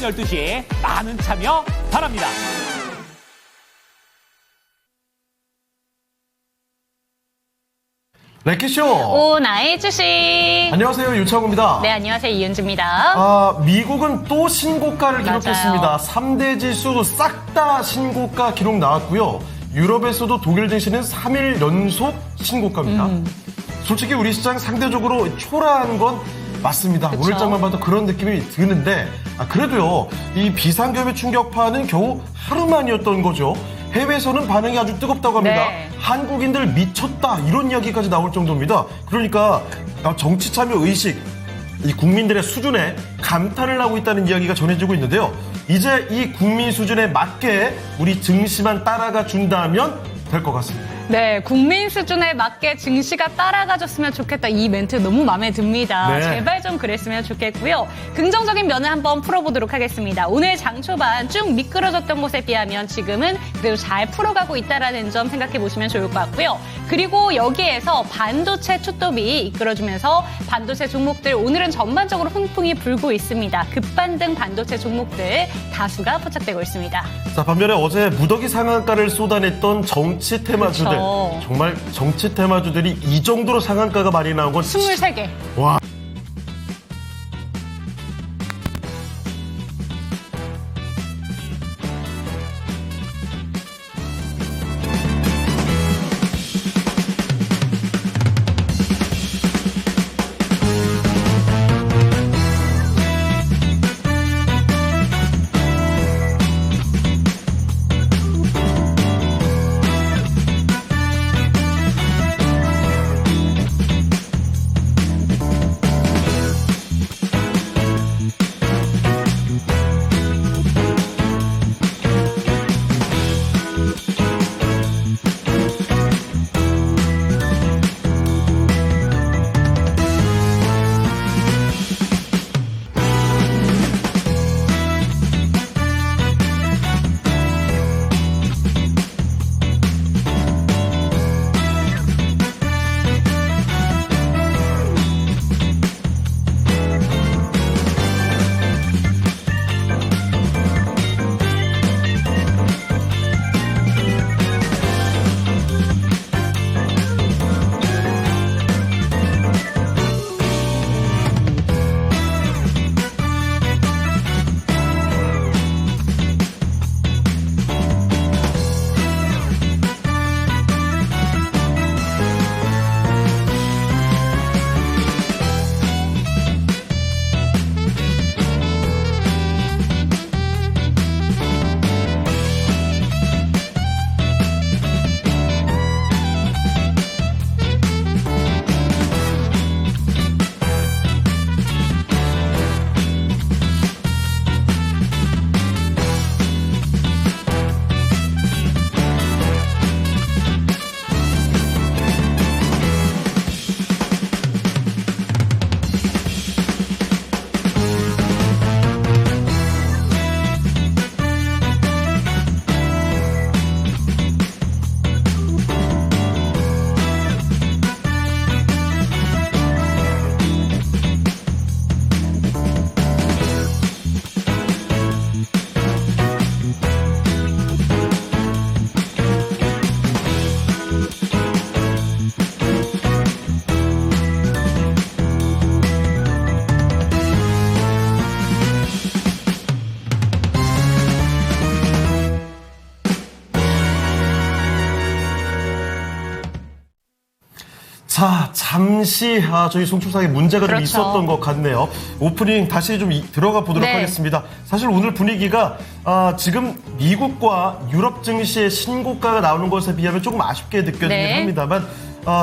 오전 12시 많은 참여 바랍니다. 랭키쇼 오나의 주식. 안녕하세요, 유창우입니다. 네, 안녕하세요, 이은주입니다. 미국은 또 신고가를 맞아요. 기록했습니다. 3대 지수도 싹 다 신고가 기록 나왔고요. 유럽에서도 독일 증시는 3일 연속 신고가입니다. 솔직히 우리 시장 상대적으로 초라한 건 맞습니다. 그쵸. 오늘 장만 봐도 그런 느낌이 드는데 그래도요, 이 비상경의 충격파는 겨우 하루만이었던 거죠. 해외에서는 반응이 아주 뜨겁다고 합니다. 네. 한국인들 미쳤다 이런 이야기까지 나올 정도입니다. 그러니까 정치 참여 의식, 이 국민들의 수준에 감탄을 하고 있다는 이야기가 전해지고 있는데요. 이제 이 국민 수준에 맞게 우리 증시만 따라가 준다면 될 것 같습니다. 네, 국민 수준에 맞게 증시가 따라가줬으면 좋겠다. 이 멘트 너무 마음에 듭니다. 네. 제발 좀 그랬으면 좋겠고요. 긍정적인 면을 한번 풀어보도록 하겠습니다. 오늘 장 초반 쭉 미끄러졌던 곳에 비하면 지금은 그래도 잘 풀어가고 있다는 점 생각해 보시면 좋을 것 같고요. 그리고 여기에서 반도체 촛도비 이끌어주면서 반도체 종목들 오늘은 전반적으로 훈풍이 불고 있습니다. 급반등 반도체 종목들 다수가 포착되고 있습니다. 자, 반면에 어제 무더기 상한가를 쏟아냈던 정치 테마주들. 그렇죠. 정말 정치 테마주들이 이 정도로 상한가가 많이 나온 건 23개. 와. 자, 잠시 저희 송출상에 문제가 좀 그렇죠. 있었던 것 같네요. 오프닝 다시 좀 들어가 보도록 네. 하겠습니다. 사실 오늘 분위기가 지금 미국과 유럽 증시의 신고가가 나오는 것에 비하면 조금 아쉽게 느껴지긴 네. 합니다만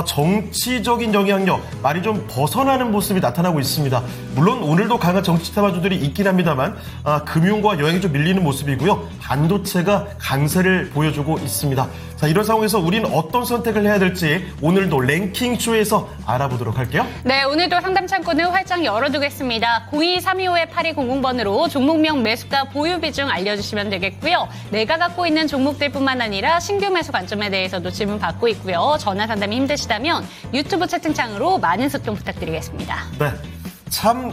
정치적인 영향력 많이 좀 벗어나는 모습이 나타나고 있습니다. 물론 오늘도 강한 정치 테마주들이 있긴 합니다만 금융과 여행이 좀 밀리는 모습이고요. 반도체가 강세를 보여주고 있습니다. 자, 이런 상황에서 우리는 어떤 선택을 해야 될지 오늘도 랭킹쇼에서 알아보도록 할게요. 네, 오늘도 상담 창구는 활짝 열어두겠습니다. 0232-8200번으로 종목명 매수가 보유 비중 알려주시면 되겠고요. 내가 갖고 있는 종목들뿐만 아니라 신규 매수 관점에 대해서도 질문 받고 있고요. 전화 상담이 힘드시다면 유튜브 채팅창으로 많은 소통 부탁드리겠습니다. 네, 참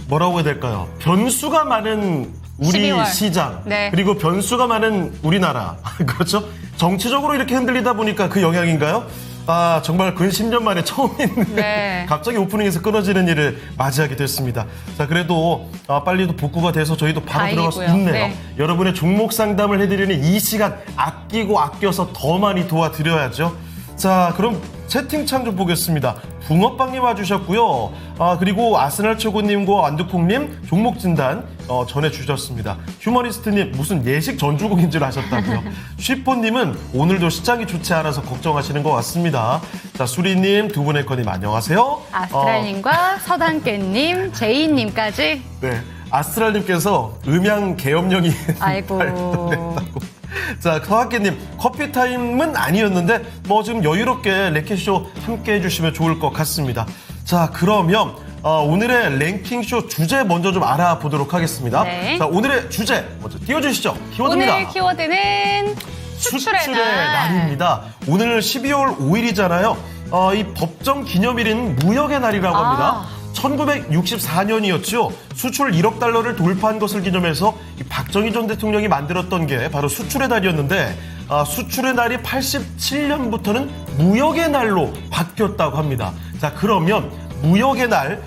뭐라고 해야 될까요? 변수가 많은 우리 12월. 시장, 네. 그리고 변수가 많은 우리나라. 그렇죠? 정치적으로 이렇게 흔들리다 보니까 그 영향인가요? 아, 정말 근 10년 만에 처음인 네. 갑자기 오프닝에서 끊어지는 일을 맞이하게 됐습니다. 자, 그래도 빨리도 복구가 돼서 저희도 바로 들어갈 수 다행이고요. 있네요. 네. 여러분의 종목 상담을 해드리는 이 시간 아끼고 아껴서 더 많이 도와드려야죠. 자, 그럼 채팅창 좀 보겠습니다. 붕어빵님 와주셨고요. 그리고 아스날 최고님과 완두콩님 종목 진단 전해주셨습니다. 휴머니스트님 무슨 예식 전주곡인 줄 아셨다고요. 쉬포님은 오늘도 시장이 좋지 않아서 걱정하시는 것 같습니다. 자, 수리님, 두 분의 커님 안녕하세요. 아스트랄님과 서단깨님, 제이님까지. 네, 아스트랄님께서 음양 계엄령이 아이고. 발동됐다고. 자, 서학계님 커피 타임은 아니었는데 뭐 지금 여유롭게 랭킹쇼 함께 해주시면 좋을 것 같습니다. 자, 그러면 오늘의 랭킹쇼 주제 먼저 좀 알아보도록 하겠습니다. 네. 자, 오늘의 주제 먼저 띄워주시죠. 키워드입니다. 오늘 키워드는 수출의 날. 날입니다. 오늘 12월 5일이잖아요. 이 법정 기념일인 무역의 날이라고 합니다. 1964년이었죠. 수출 1억 달러를 돌파한 것을 기념해서 이 박정희 전 대통령이 만들었던 게 바로 수출의 날이었는데 수출의 날이 87년부터는 무역의 날로 바뀌었다고 합니다. 자, 그러면 무역의 날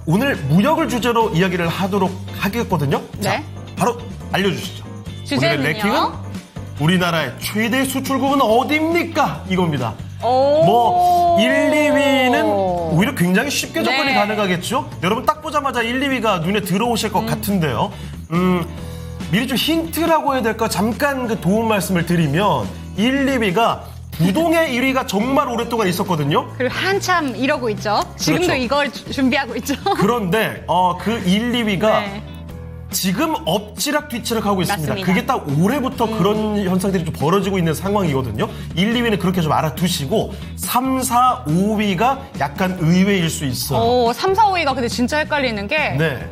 오늘 무역을 주제로 이야기를 하도록 하겠거든요. 네. 자, 바로 알려주시죠. 오늘의 주제는요? 랭킹은 우리나라의 최대 수출국은 어디입니까? 이겁니다. 오. 뭐 1, 2위는 오히려 굉장히 쉽게 접근이 네. 가능하겠죠. 여러분 딱 보자마자 1, 2위가 눈에 들어오실 것 같은데요. 미리 좀 힌트라고 해야 될까? 잠깐 그 도움 말씀을 드리면 1, 2위가 부동의 1위가 정말 오랫동안 있었거든요. 그리고 한참 이러고 있죠. 지금도 그렇죠. 이걸 준비하고 있죠. 그런데 그 1, 2위가 네. 지금 엎치락 뒤치락 하고 있습니다. 맞습니다. 그게 딱 올해부터 그런 현상들이 좀 벌어지고 있는 상황이거든요. 1, 2위는 그렇게 좀 알아두시고 3, 4, 5위가 약간 의외일 수 있어요. 3, 4, 5위가 근데 진짜 헷갈리는 게 네.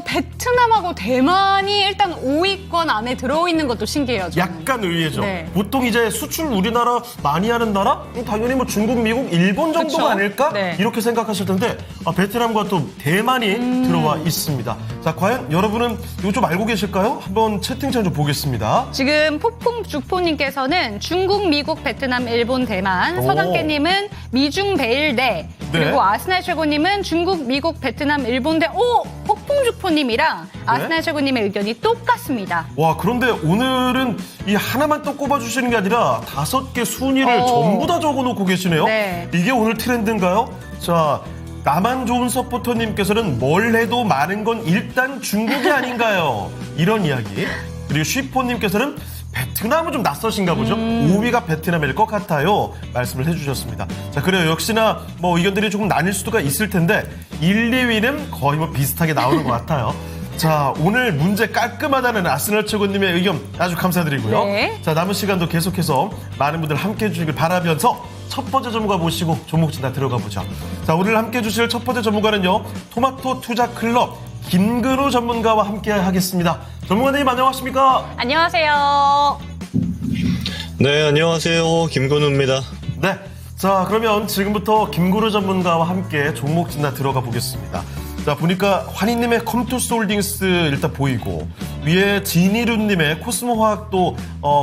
베트남하고 대만이 일단 5위권 안에 들어있는 것도 신기해요. 저는. 약간 의외죠. 네. 보통 이제 수출 우리나라 많이 하는 나라? 당연히 뭐 중국, 미국, 일본 정도가 그쵸? 아닐까? 네. 이렇게 생각하실 텐데 베트남과 또 대만이 들어와 있습니다. 자, 과연 여러분은 이거 좀 알고 계실까요? 한번 채팅창 좀 보겠습니다. 지금 폭풍주포님께서는 중국, 미국, 베트남, 일본, 대만, 오. 서당깨님은 미중, 베일대, 그리고 아스날 최고님은 중국, 미국, 베트남, 일본대, 폭풍주포님이랑 아스날 최고님의 의견이 똑같습니다. 와, 그런데 오늘은 이 하나만 또 꼽아주시는 게 아니라 5개 순위를 전부 다 적어놓고 계시네요. 네. 이게 오늘 트렌드인가요? 자, 나만 좋은 서포터님께서는 뭘 해도 많은 건 일단 중국이 아닌가요? 이런 이야기. 그리고 쉬포님께서는 베트남은 좀 낯서신가 보죠? 5위가 베트남일 것 같아요. 말씀을 해주셨습니다. 자, 그래요. 역시나 뭐 의견들이 조금 나뉠 수가 있을 텐데 1, 2위는 거의 뭐 비슷하게 나오는 것 같아요. 자, 오늘 문제 깔끔하다는 아스날 최고님의 의견 아주 감사드리고요. 네. 자, 남은 시간도 계속해서 많은 분들 함께 해주시길 바라면서 첫 번째 전문가 모시고 종목 진단 들어가 보죠. 자, 오늘 함께 해주실 첫 번째 전문가는요. 토마토 투자 클럽 김근우 전문가와 함께 하겠습니다. 전문가님 안녕하십니까? 안녕하세요. 네, 안녕하세요. 김건우입니다. 네. 자, 그러면 지금부터 김근우 전문가와 함께 종목 진단 들어가 보겠습니다. 자, 보니까 환희님의 컴투스 홀딩스 일단 보이고 위에 진이룬님의 코스모 화학도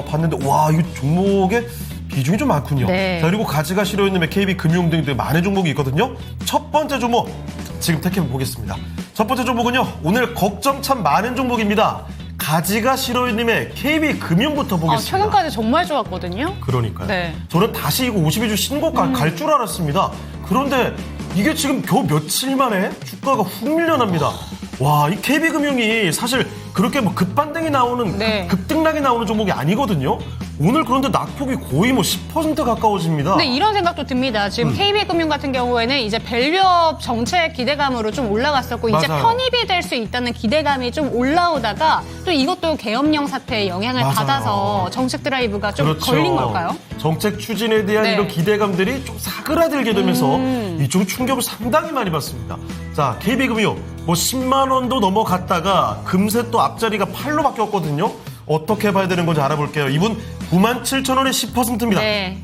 봤는데 와, 이 종목에 비중이 좀 많군요. 네. 자, 그리고 가지가시로이님의 KB 금융 등등 많은 종목이 있거든요. 첫 번째 종목 지금 택해 보겠습니다. 첫 번째 종목은요. 오늘 걱정 참 많은 종목입니다. 가지가시로이님의 KB금융부터 보겠습니다. 최근까지 정말 좋았거든요. 그러니까요. 네. 저는 다시 이거 52주 신고가 갈 줄 알았습니다. 그런데 이게 지금 겨우 며칠 만에 주가가 훅 밀려납니다. 와, 이 KB금융이 사실 그렇게 뭐 급반등이 나오는 네. 급등락이 나오는 종목이 아니거든요. 오늘 그런데 낙폭이 거의 뭐 10% 가까워집니다. 근데 이런 생각도 듭니다. 지금 KB금융 같은 경우에는 이제 밸류업 정책 기대감으로 좀 올라갔었고 이제 맞아요. 편입이 될 수 있다는 기대감이 좀 올라오다가 또 이것도 계엄령 사태의 영향을 맞아요. 받아서 정책 드라이브가 좀 그렇죠. 걸린 걸까요? 정책 추진에 대한 네. 이런 기대감들이 좀 사그라들게 되면서 이쪽 충격을 상당히 많이 받습니다. 자, KB금융 뭐 10만 원도 넘어갔다가 금세 또 앞자리가 8로 바뀌었거든요. 어떻게 봐야 되는 건지 알아볼게요. 이분 97,000원에 10%입니다. 네.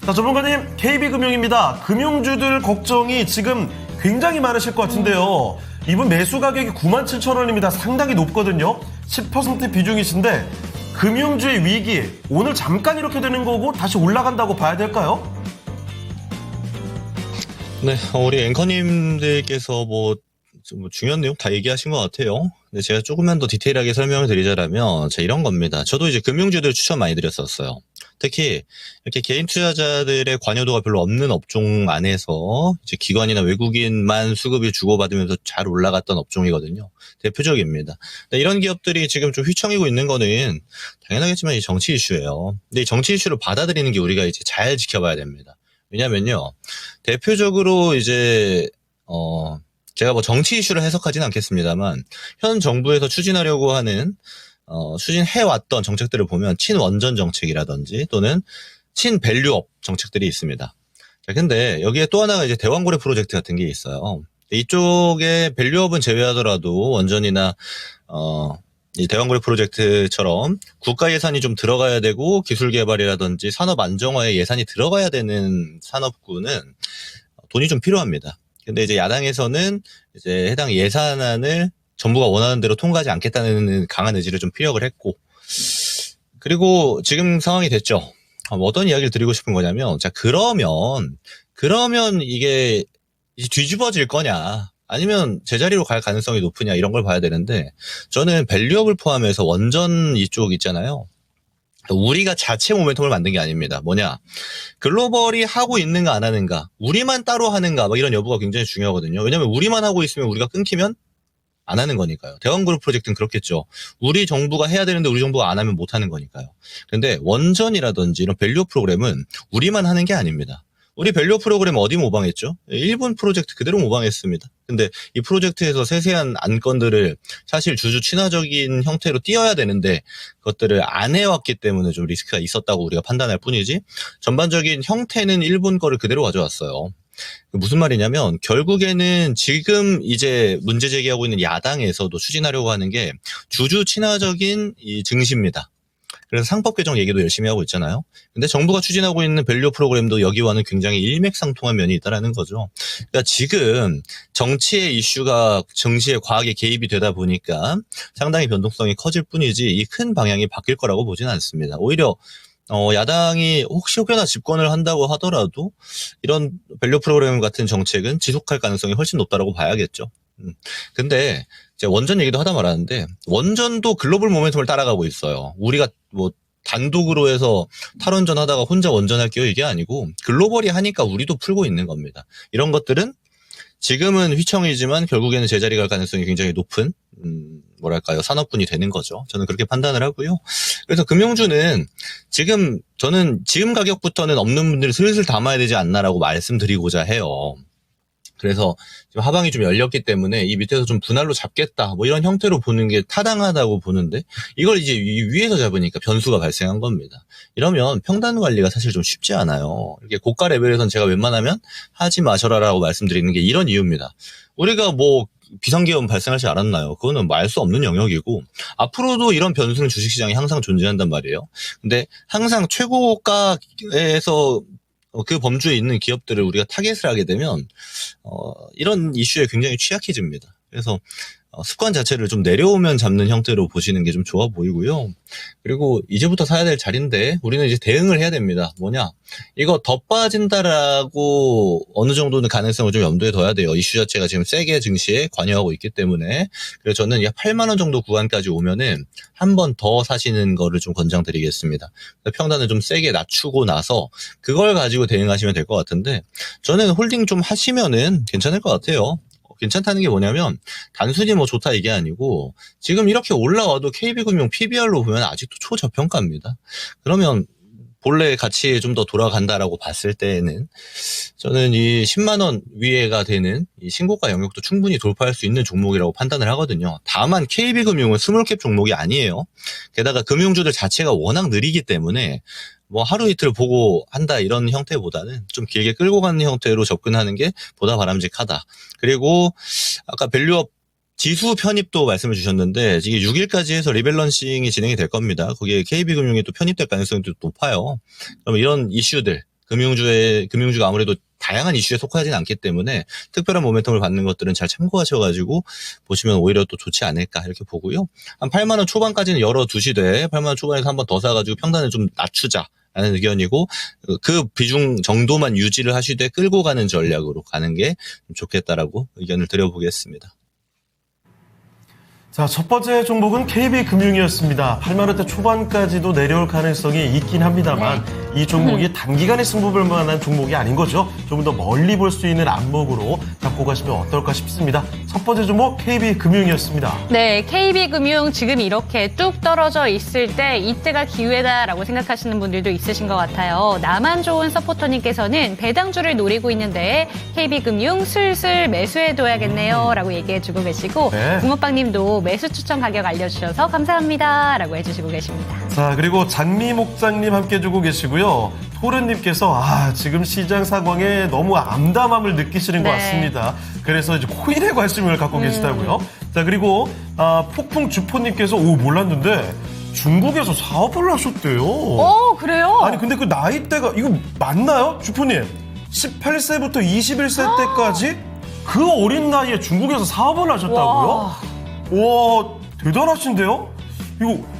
자, 전문가님, KB금융입니다. 금융주들 걱정이 지금 굉장히 많으실 것 같은데요. 이분 매수 가격이 97,000원입니다. 상당히 높거든요. 10% 비중이신데 금융주의 위기 오늘 잠깐 이렇게 되는 거고 다시 올라간다고 봐야 될까요? 네, 우리 앵커님들께서 좀 중요한 내용 다 얘기하신 것 같아요. 근데 제가 조금만 더 디테일하게 설명을 드리자면, 이런 겁니다. 저도 이제 금융주들 추천 많이 드렸었어요. 특히, 이렇게 개인 투자자들의 관여도가 별로 없는 업종 안에서, 이제 기관이나 외국인만 수급이 주고받으면서 잘 올라갔던 업종이거든요. 대표적입니다. 근데 이런 기업들이 지금 좀 휘청이고 있는 거는, 당연하겠지만 이 정치 이슈예요. 근데 이 정치 이슈를 받아들이는 게 우리가 이제 잘 지켜봐야 됩니다. 왜냐면요, 대표적으로 이제, 제가 정치 이슈를 해석하지는 않겠습니다만, 현 정부에서 추진하려고 하는, 추진해왔던 정책들을 보면, 친원전 정책이라든지, 또는 친밸류업 정책들이 있습니다. 자, 근데 여기에 또 하나가 이제 대왕고래 프로젝트 같은 게 있어요. 이쪽에 밸류업은 제외하더라도 원전이나, 이 대왕고래 프로젝트처럼 국가 예산이 좀 들어가야 되고, 기술 개발이라든지 산업 안정화에 예산이 들어가야 되는 산업군은 돈이 좀 필요합니다. 근데 이제 야당에서는 이제 해당 예산안을 정부가 원하는 대로 통과하지 않겠다는 강한 의지를 좀 피력을 했고, 그리고 지금 상황이 됐죠. 어떤 이야기를 드리고 싶은 거냐면, 자, 그러면 이게 뒤집어질 거냐, 아니면 제자리로 갈 가능성이 높으냐, 이런 걸 봐야 되는데, 저는 밸류업을 포함해서 원전 이쪽 있잖아요. 우리가 자체 모멘텀을 만든 게 아닙니다. 뭐냐, 글로벌이 하고 있는가 안 하는가, 우리만 따로 하는가, 이런 여부가 굉장히 중요하거든요. 왜냐면 우리만 하고 있으면 우리가 끊기면 안 하는 거니까요. 대왕그룹 프로젝트는 그렇겠죠. 우리 정부가 해야 되는데 우리 정부가 안 하면 못 하는 거니까요. 근데 원전이라든지 이런 밸류 프로그램은 우리만 하는 게 아닙니다. 우리 밸류 프로그램 어디 모방했죠? 일본 프로젝트 그대로 모방했습니다. 근데 이 프로젝트에서 세세한 안건들을 사실 주주 친화적인 형태로 띄어야 되는데 그것들을 안 해왔기 때문에 좀 리스크가 있었다고 우리가 판단할 뿐이지, 전반적인 형태는 일본 거를 그대로 가져왔어요. 무슨 말이냐면, 결국에는 지금 이제 문제 제기하고 있는 야당에서도 추진하려고 하는 게 주주 친화적인 이 증시입니다. 그래서 상법 개정 얘기도 열심히 하고 있잖아요. 근데 정부가 추진하고 있는 밸류 프로그램도 여기와는 굉장히 일맥상통한 면이 있다는 거죠. 그러니까 지금 정치의 이슈가 정치에 과하게 개입이 되다 보니까 상당히 변동성이 커질 뿐이지 이 큰 방향이 바뀔 거라고 보지는 않습니다. 오히려 야당이 혹여나 집권을 한다고 하더라도 이런 밸류 프로그램 같은 정책은 지속할 가능성이 훨씬 높다라고 봐야겠죠. 근데 제가 원전 얘기도 하다 말았는데, 원전도 글로벌 모멘텀을 따라가고 있어요. 우리가 단독으로 해서 탈원전 하다가 혼자 원전할게요, 이게 아니고 글로벌이 하니까 우리도 풀고 있는 겁니다. 이런 것들은 지금은 휘청이지만 결국에는 제자리 갈 가능성이 굉장히 높은 산업군이 되는 거죠. 저는 그렇게 판단을 하고요. 그래서 금융주는 저는 지금 가격부터는 없는 분들이 슬슬 담아야 되지 않나라고 말씀드리고자 해요. 그래서 지금 하방이 좀 열렸기 때문에 이 밑에서 좀 분할로 잡겠다, 이런 형태로 보는 게 타당하다고 보는데, 이걸 이제 위에서 잡으니까 변수가 발생한 겁니다. 이러면 평단 관리가 사실 좀 쉽지 않아요. 이렇게 고가 레벨에선 제가 웬만하면 하지 마셔라라고 말씀드리는 게 이런 이유입니다. 우리가 비상기업 발생하지 않았나요? 그거는 알 수 없는 영역이고, 앞으로도 이런 변수는 주식시장에 항상 존재한단 말이에요. 근데 항상 최고가에서 그 범주에 있는 기업들을 우리가 타겟을 하게 되면 이런 이슈에 굉장히 취약해집니다. 그래서 습관 자체를 좀 내려오면 잡는 형태로 보시는 게 좀 좋아 보이고요. 그리고 이제부터 사야 될 자리인데 우리는 이제 대응을 해야 됩니다. 뭐냐, 이거 더 빠진다라고 어느 정도는 가능성을 좀 염두에 둬야 돼요. 이슈 자체가 지금 세게 증시에 관여하고 있기 때문에. 그래서 저는 약 8만 원 정도 구간까지 오면은 한 번 더 사시는 거를 좀 권장드리겠습니다. 평단을 좀 세게 낮추고 나서 그걸 가지고 대응하시면 될 것 같은데, 저는 홀딩 좀 하시면은 괜찮을 것 같아요. 괜찮다는 게 뭐냐면, 단순히 좋다 이게 아니고 지금 이렇게 올라와도 KB금융 PBR로 보면 아직도 초저평가입니다. 그러면 본래 가치에 좀 더 돌아간다라고 봤을 때에는 저는 이 10만 원 위에가 되는 이 신고가 영역도 충분히 돌파할 수 있는 종목이라고 판단을 하거든요. 다만 KB금융은 스몰캡 종목이 아니에요. 게다가 금융주들 자체가 워낙 느리기 때문에 하루 이틀 보고 한다 이런 형태보다는 좀 길게 끌고 가는 형태로 접근하는 게 보다 바람직하다. 그리고 아까 밸류업 지수 편입도 말씀을 주셨는데, 이게 6일까지 해서 리밸런싱이 진행이 될 겁니다. 거기에 KB금융이 또 편입될 가능성이 또 높아요. 그럼 이런 이슈들, 금융주가 아무래도 다양한 이슈에 속하진 않기 때문에 특별한 모멘텀을 받는 것들은 잘 참고하셔가지고 보시면 오히려 또 좋지 않을까 이렇게 보고요. 한 8만 원 초반까지는 열어두시되 8만 원 초반에서 한번 더 사가지고 평단을 좀 낮추자. 라는 의견이고 그 비중 정도만 유지를 하시되 끌고 가는 전략으로 가는 게 좋겠다라고 의견을 드려보겠습니다. 자, 첫 번째 종목은 KB금융이었습니다. 8만 원대 초반까지도 내려올 가능성이 있긴 합니다만 이 종목이 단기간에 승부 볼 만한 종목이 아닌 거죠. 좀 더 멀리 볼 수 있는 안목으로 잡고 가시면 어떨까 싶습니다. 첫 번째 종목 KB금융이었습니다. 네, KB금융 지금 이렇게 뚝 떨어져 있을 때 이때가 기회다라고 생각하시는 분들도 있으신 것 같아요. 나만 좋은 서포터님께서는 배당주를 노리고 있는데 KB금융 슬슬 매수해둬야겠네요 라고 얘기해주고 계시고 네. 붕어빵님도 매수 추천 가격 알려주셔서 감사합니다 라고 해주시고 계십니다. 자, 그리고 장미 목장님 함께 해주고 계시고요. 토르님께서 지금 시장 상황에 너무 암담함을 느끼시는 것 네. 같습니다. 그래서 이제 코인에 관심을 갖고 계시다고요. 자, 그리고 폭풍 주포님께서 몰랐는데 중국에서 사업을 하셨대요. 그래요? 아니 근데 그 나이대가 이거 맞나요, 주포님? 18세부터 21세 때까지 그 어린 나이에 중국에서 사업을 하셨다고요? 와, 대단하신데요? 이거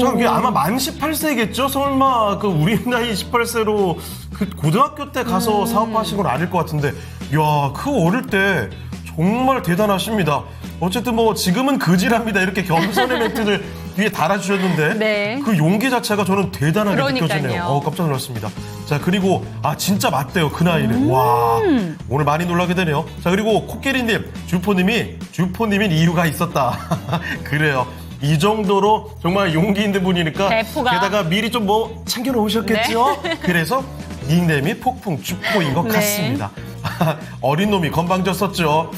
자, 이게 아마 만 18세겠죠? 설마 그 우리 나이 18세로 그 고등학교 때 가서 사업하신 건 아닐 것 같은데, 야, 그 어릴 때 정말 대단하십니다. 어쨌든 뭐 지금은 그지랍니다. 이렇게 겸손의 멘트를 뒤에 달아주셨는데 네. 그 용기 자체가 저는 대단하게 그러니까요. 느껴지네요. 깜짝 놀랐습니다. 자, 그리고 진짜 맞대요. 그 나이는. 와, 오늘 많이 놀라게 되네요. 자, 그리고 코끼리님, 주포님인 이유가 있었다. 그래요. 이 정도로 정말 용기 있는 분이니까 대포가. 게다가 미리 좀 뭐 챙겨놓으셨겠죠? 네. 그래서 닉네임이 폭풍 주포인 것 네. 같습니다. 어린 놈이 건방졌었죠.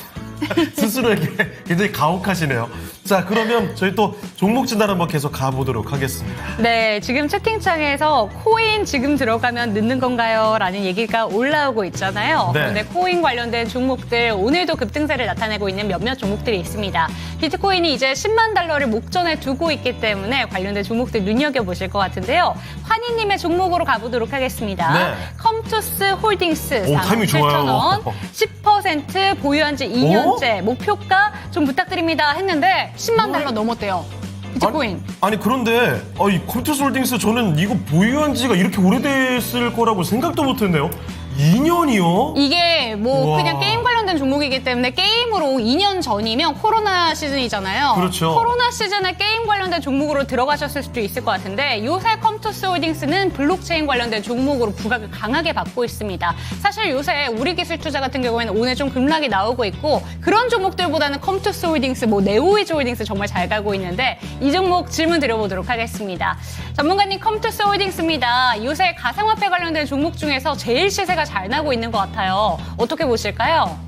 스스로에게 굉장히 가혹하시네요. 자, 그러면 저희 또 종목 진단 한번 계속 가보도록 하겠습니다. 네, 지금 채팅창에서 코인 지금 들어가면 늦는 건가요? 라는 얘기가 올라오고 있잖아요. 네. 그런데 코인 관련된 종목들 오늘도 급등세를 나타내고 있는 몇몇 종목들이 있습니다. 비트코인이 이제 10만 달러를 목전에 두고 있기 때문에 관련된 종목들 눈여겨보실 것 같은데요. 환희님의 종목으로 가보도록 하겠습니다. 네. 컴투스 홀딩스 타이밍 좋아요. 10% 보유한 지 2년째 목표가 좀 부탁드립니다 했는데 10만 달러 넘었대요. 비트코인. 아니 그런데 이 컴투스 홀딩스 저는 이거 보유한 지가 이렇게 오래됐을 거라고 생각도 못했네요. 2년이요? 이게 뭐 우와. 그냥 게임 관련된 종목이기 때문에 게임으로 2년 전이면 코로나 시즌이잖아요. 그렇죠. 코로나 시즌에 게임 관련된 종목으로 들어가셨을 수도 있을 것 같은데 요새 컴투스 홀딩스는 블록체인 관련된 종목으로 부각을 강하게 받고 있습니다. 사실 요새 우리 기술 투자 같은 경우에는 오늘 좀 급락이 나오고 있고 그런 종목들보다는 컴투스 홀딩스, 네오위즈 홀딩스 정말 잘 가고 있는데 이 종목 질문 드려보도록 하겠습니다. 전문가님, 컴투스 홀딩스입니다. 요새 가상화폐 관련된 종목 중에서 제일 시세가 잘 나고 있는 것 같아요. 어떻게 보실까요?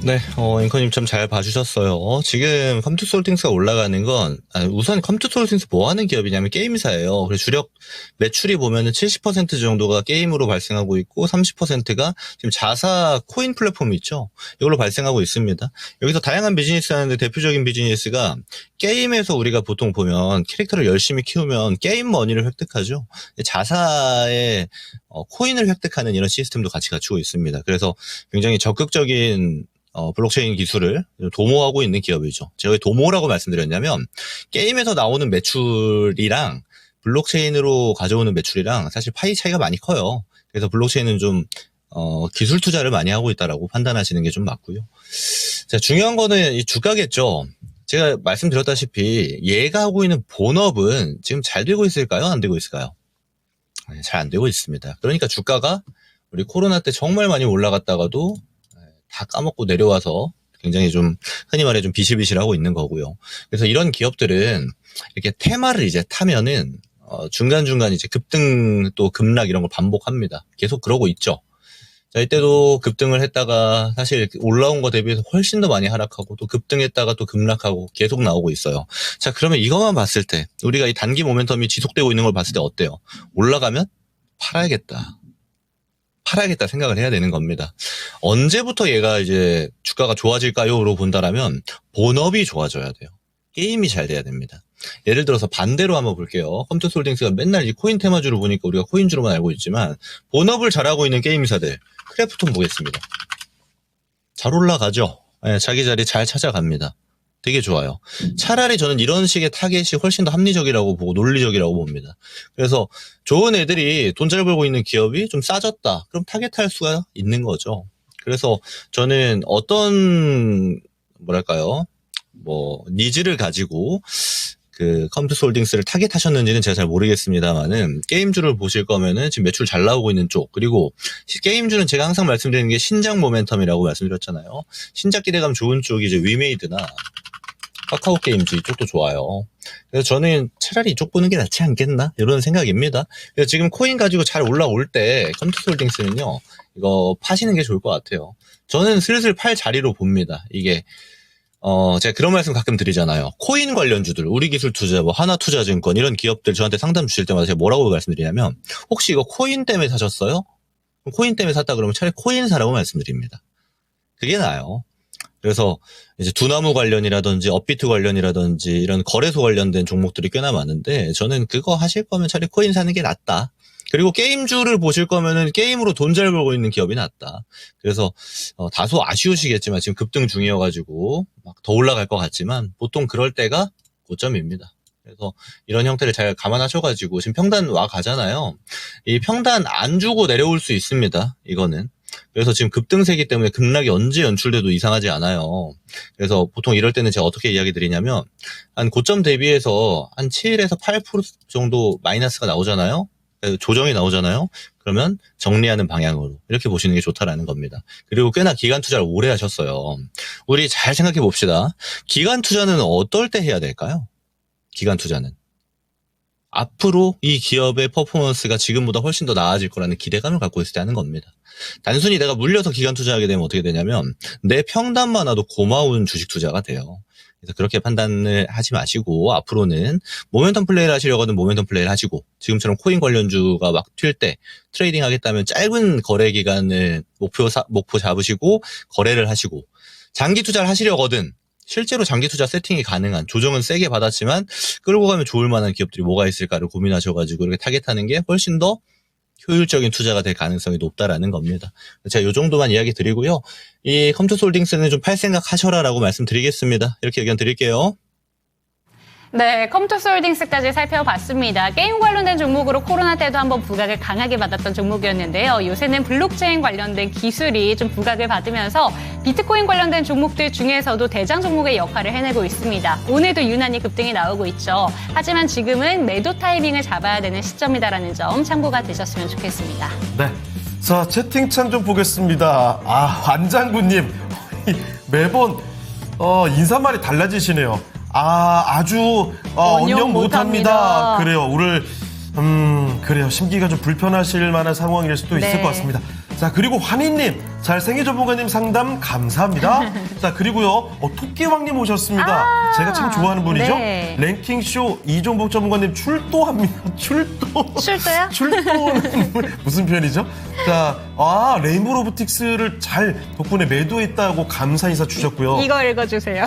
네, 앵커님 참 잘 봐주셨어요. 지금 컴투스 홀딩스가 올라가는 건, 우선 컴투스 홀딩스 뭐 하는 기업이냐면 게임사예요. 그래서 주력 매출이 보면은 70% 정도가 게임으로 발생하고 있고, 30%가 지금 자사 코인 플랫폼이 있죠. 이걸로 발생하고 있습니다. 여기서 다양한 비즈니스 하는데 대표적인 비즈니스가 게임에서 우리가 보통 보면 캐릭터를 열심히 키우면 게임 머니를 획득하죠. 자사의 코인을 획득하는 이런 시스템도 같이 갖추고 있습니다. 그래서 굉장히 적극적인 블록체인 기술을 도모하고 있는 기업이죠. 제가 왜 도모라고 말씀드렸냐면 게임에서 나오는 매출이랑 블록체인으로 가져오는 매출이랑 사실 파이 차이가 많이 커요. 그래서 블록체인은 좀 기술 투자를 많이 하고 있다라고 판단하시는 게 좀 맞고요. 자, 중요한 거는 이 주가겠죠. 제가 말씀드렸다시피 얘가 하고 있는 본업은 지금 잘 되고 있을까요? 안 되고 있을까요? 잘 안 되고 있습니다. 그러니까 주가가 우리 코로나 때 정말 많이 올라갔다가도 다 까먹고 내려와서 굉장히 좀 흔히 말해 좀 비실비실하고 있는 거고요. 그래서 이런 기업들은 이렇게 테마를 이제 타면은 중간중간 이제 급등 또 급락 이런 걸 반복합니다. 계속 그러고 있죠. 자, 이때도 급등을 했다가 사실 올라온 거 대비해서 훨씬 더 많이 하락하고 또 급등했다가 또 급락하고 계속 나오고 있어요. 자, 그러면 이것만 봤을 때 우리가 이 단기 모멘텀이 지속되고 있는 걸 봤을 때 어때요? 올라가면 팔아야겠다 생각을 해야 되는 겁니다. 언제부터 얘가 이제 주가가 좋아질까요?로 본다라면 본업이 좋아져야 돼요. 게임이 잘 돼야 됩니다. 예를 들어서 반대로 한번 볼게요. 컴투스홀딩스가 맨날 이 코인 테마주로 보니까 우리가 코인주로만 알고 있지만 본업을 잘하고 있는 게임사들 크래프톤 보겠습니다. 잘 올라가죠. 네, 자기 자리 잘 찾아갑니다. 되게 좋아요. 차라리 저는 이런 식의 타겟이 훨씬 더 합리적이라고 보고 논리적이라고 봅니다. 그래서 좋은 애들이 돈 잘 벌고 있는 기업이 좀 싸졌다. 그럼 타겟할 수가 있는 거죠. 그래서 저는 어떤 뭐랄까요? 니즈를 가지고 그 컴투스홀딩스를 타겟하셨는지는 제가 잘 모르겠습니다만은 게임주를 보실 거면은 지금 매출 잘 나오고 있는 쪽, 그리고 게임주는 제가 항상 말씀드리는 게 신작 모멘텀이라고 말씀드렸잖아요. 신작 기대감 좋은 쪽이 이제 위메이드나 카카오 게임즈 이쪽도 좋아요. 그래서 저는 차라리 이쪽 보는 게 낫지 않겠나 이런 생각입니다. 그래서 지금 코인 가지고 잘 올라올 때 컴투스홀딩스는요, 이거 파시는 게 좋을 것 같아요. 저는 슬슬 팔 자리로 봅니다. 이게 제가 그런 말씀 가끔 드리잖아요. 코인 관련주들, 우리기술투자, 하나투자증권 이런 기업들 저한테 상담 주실 때마다 제가 뭐라고 말씀드리냐면, 혹시 이거 코인 때문에 사셨어요? 코인 때문에 샀다 그러면 차라리 코인 사라고 말씀드립니다. 그게 나아요. 그래서 이제 두나무 관련이라든지 업비트 관련이라든지 이런 거래소 관련된 종목들이 꽤나 많은데, 저는 그거 하실 거면 차라리 코인 사는 게 낫다. 그리고 게임주를 보실 거면은 게임으로 돈 잘 벌고 있는 기업이 낫다. 그래서 다소 아쉬우시겠지만 지금 급등 중이어가지고 막 더 올라갈 것 같지만 보통 그럴 때가 고점입니다. 그래서 이런 형태를 잘 감안하셔가지고 지금 평단 와 가잖아요. 이 평단 안 주고 내려올 수 있습니다. 이거는. 그래서 지금 급등세기 때문에 급락이 언제 연출돼도 이상하지 않아요. 그래서 보통 이럴 때는 제가 어떻게 이야기 드리냐면, 한 고점 대비해서 한 7에서 8% 정도 마이너스가 나오잖아요. 조정이 나오잖아요. 그러면 정리하는 방향으로 이렇게 보시는 게 좋다라는 겁니다. 그리고 꽤나 기간 투자를 오래 하셨어요. 우리 잘 생각해 봅시다. 기간 투자는 어떨 때 해야 될까요? 기간 투자는 앞으로 이 기업의 퍼포먼스가 지금보다 훨씬 더 나아질 거라는 기대감을 갖고 있을 때 하는 겁니다. 단순히 내가 물려서 기간 투자하게 되면 어떻게 되냐면 내 평단만 와도 고마운 주식 투자가 돼요. 그래서 그렇게 판단을 하지 마시고 앞으로는 모멘텀 플레이를 하시려고 하면 모멘텀 플레이를 하시고, 지금처럼 코인 관련주가 막 튈 때 트레이딩 하겠다면 짧은 거래 기간을 목표 잡으시고 거래를 하시고, 장기 투자를 하시려거든 실제로 장기 투자 세팅이 가능한, 조정은 세게 받았지만 끌고 가면 좋을 만한 기업들이 뭐가 있을까를 고민하셔가지고 이렇게 타겟하는 게 훨씬 더 효율적인 투자가 될 가능성이 높다라는 겁니다. 제가 이 정도만 이야기 드리고요. 이 컴투스홀딩스는 좀 팔 생각 하셔라라고 말씀드리겠습니다. 이렇게 의견 드릴게요. 네, 컴투스홀딩스까지 살펴봤습니다. 게임 관련된 종목으로 코로나 때도 한번 부각을 강하게 받았던 종목이었는데요. 요새는 블록체인 관련된 기술이 좀 부각을 받으면서 비트코인 관련된 종목들 중에서도 대장 종목의 역할을 해내고 있습니다. 오늘도 유난히 급등이 나오고 있죠. 하지만 지금은 매도 타이밍을 잡아야 되는 시점이다라는 점 참고가 되셨으면 좋겠습니다. 네. 자, 채팅창 좀 보겠습니다. 완장군님. 매번, 인사말이 달라지시네요. 아주, 언영 못합니다. 그래요. 오늘, 그래요. 심기가 좀 불편하실 만한 상황일 수도 있을 네. 것 같습니다. 자, 그리고 환희님, 잘생긴 전문가님 상담 감사합니다. 자, 그리고요, 토끼왕님 오셨습니다. 제가 참 좋아하는 분이죠. 네. 랭킹쇼 이종복 전문가님 출도합니다. 출도요? 출도는 무슨 표현이죠? 자, 레인보우 로보틱스를 잘 덕분에 매도했다고 감사 인사 주셨고요. 이거 읽어주세요.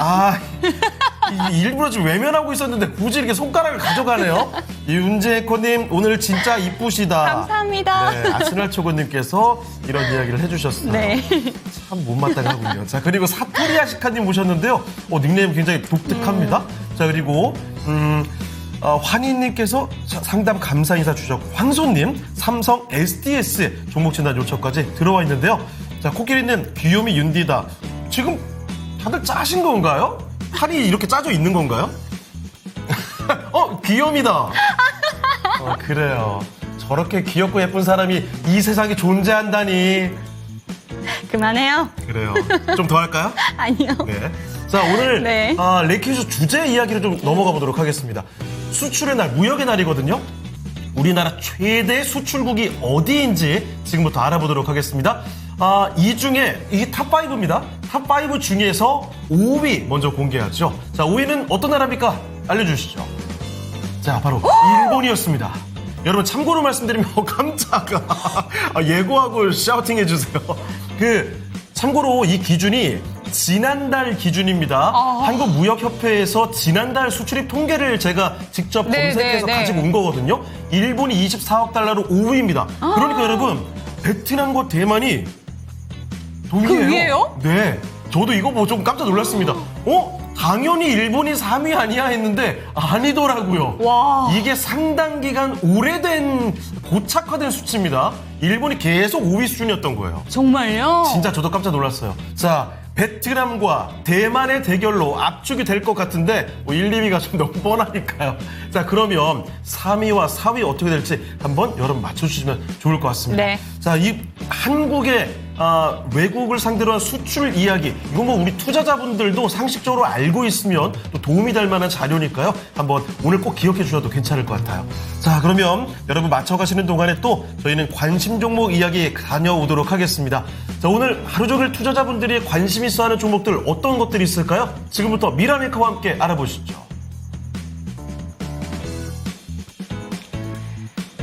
일부러 좀 외면하고 있었는데 굳이 이렇게 손가락을 가져가네요. 윤재코님 오늘 진짜 이쁘시다. 감사합니다. 네, 아스날 초고님께서 이런 이야기를 해주셨어요. 네. 참 못마땅하군요. 자, 그리고 사토리아시카님 오셨는데요. 닉네임 굉장히 독특합니다. 자, 그리고 환희님께서 상담 감사 인사 주셨고, 황소님 삼성 SDS 종목 진단 요청까지 들어와 있는데요. 자, 코끼리는 귀요미 윤디다. 지금 다들 짜신 건가요? 팔이 이렇게 짜져 있는 건가요? 귀요미다. 그래요. 저렇게 귀엽고 예쁜 사람이 이 세상에 존재한다니. 그만해요. 그래요. 좀 더 할까요? 아니요. 네. 자, 오늘 네. 랭킹쇼 주제 이야기를 좀 넘어가 보도록 하겠습니다. 수출의 날, 무역의 날이거든요. 우리나라 최대 수출국이 어디인지 지금부터 알아보도록 하겠습니다. 이 중에 이게 탑5입니다. 탑5 중에서 5위 먼저 공개하죠. 자, 5위는 어떤 나라입니까? 알려주시죠. 자, 바로 일본이었습니다. 여러분 참고로 말씀드리면 깜짝아. 예고하고 샤우팅 해주세요. 참고로 이 기준이 지난달 기준입니다. 한국무역협회에서 지난달 수출입 통계를 제가 직접 검색해서 가지고 온 거거든요. 일본이 24억 달러로 5위입니다. 그러니까 여러분, 베트남과 대만이 동위예요. 그 위에요? 네. 저도 이거 보고 좀 깜짝 놀랐습니다. 당연히 일본이 3위 아니야 했는데 아니더라고요. 와. 이게 상당 기간 오래된 고착화된 수치입니다. 일본이 계속 5위 수준이었던 거예요. 정말요? 진짜 저도 깜짝 놀랐어요. 자, 베트남과 대만의 대결로 압축이 될 것 같은데 1, 2위가 좀 너무 뻔하니까요. 자, 그러면 3위와 4위 어떻게 될지 한번 여러분 맞춰주시면 좋을 것 같습니다. 네. 자, 이 한국의 외국을 상대로 한 수출 이야기, 이거 뭐 우리 투자자분들도 상식적으로 알고 있으면 또 도움이 될 만한 자료니까요. 한번 오늘 꼭 기억해 주셔도 괜찮을 것 같아요. 자, 그러면 여러분 맞춰가시는 동안에 또 저희는 관심 종목 이야기 다녀오도록 하겠습니다. 자, 오늘 하루 종일 투자자분들이 관심 있어 하는 종목들 어떤 것들이 있을까요? 지금부터 미라메이커와 함께 알아보시죠.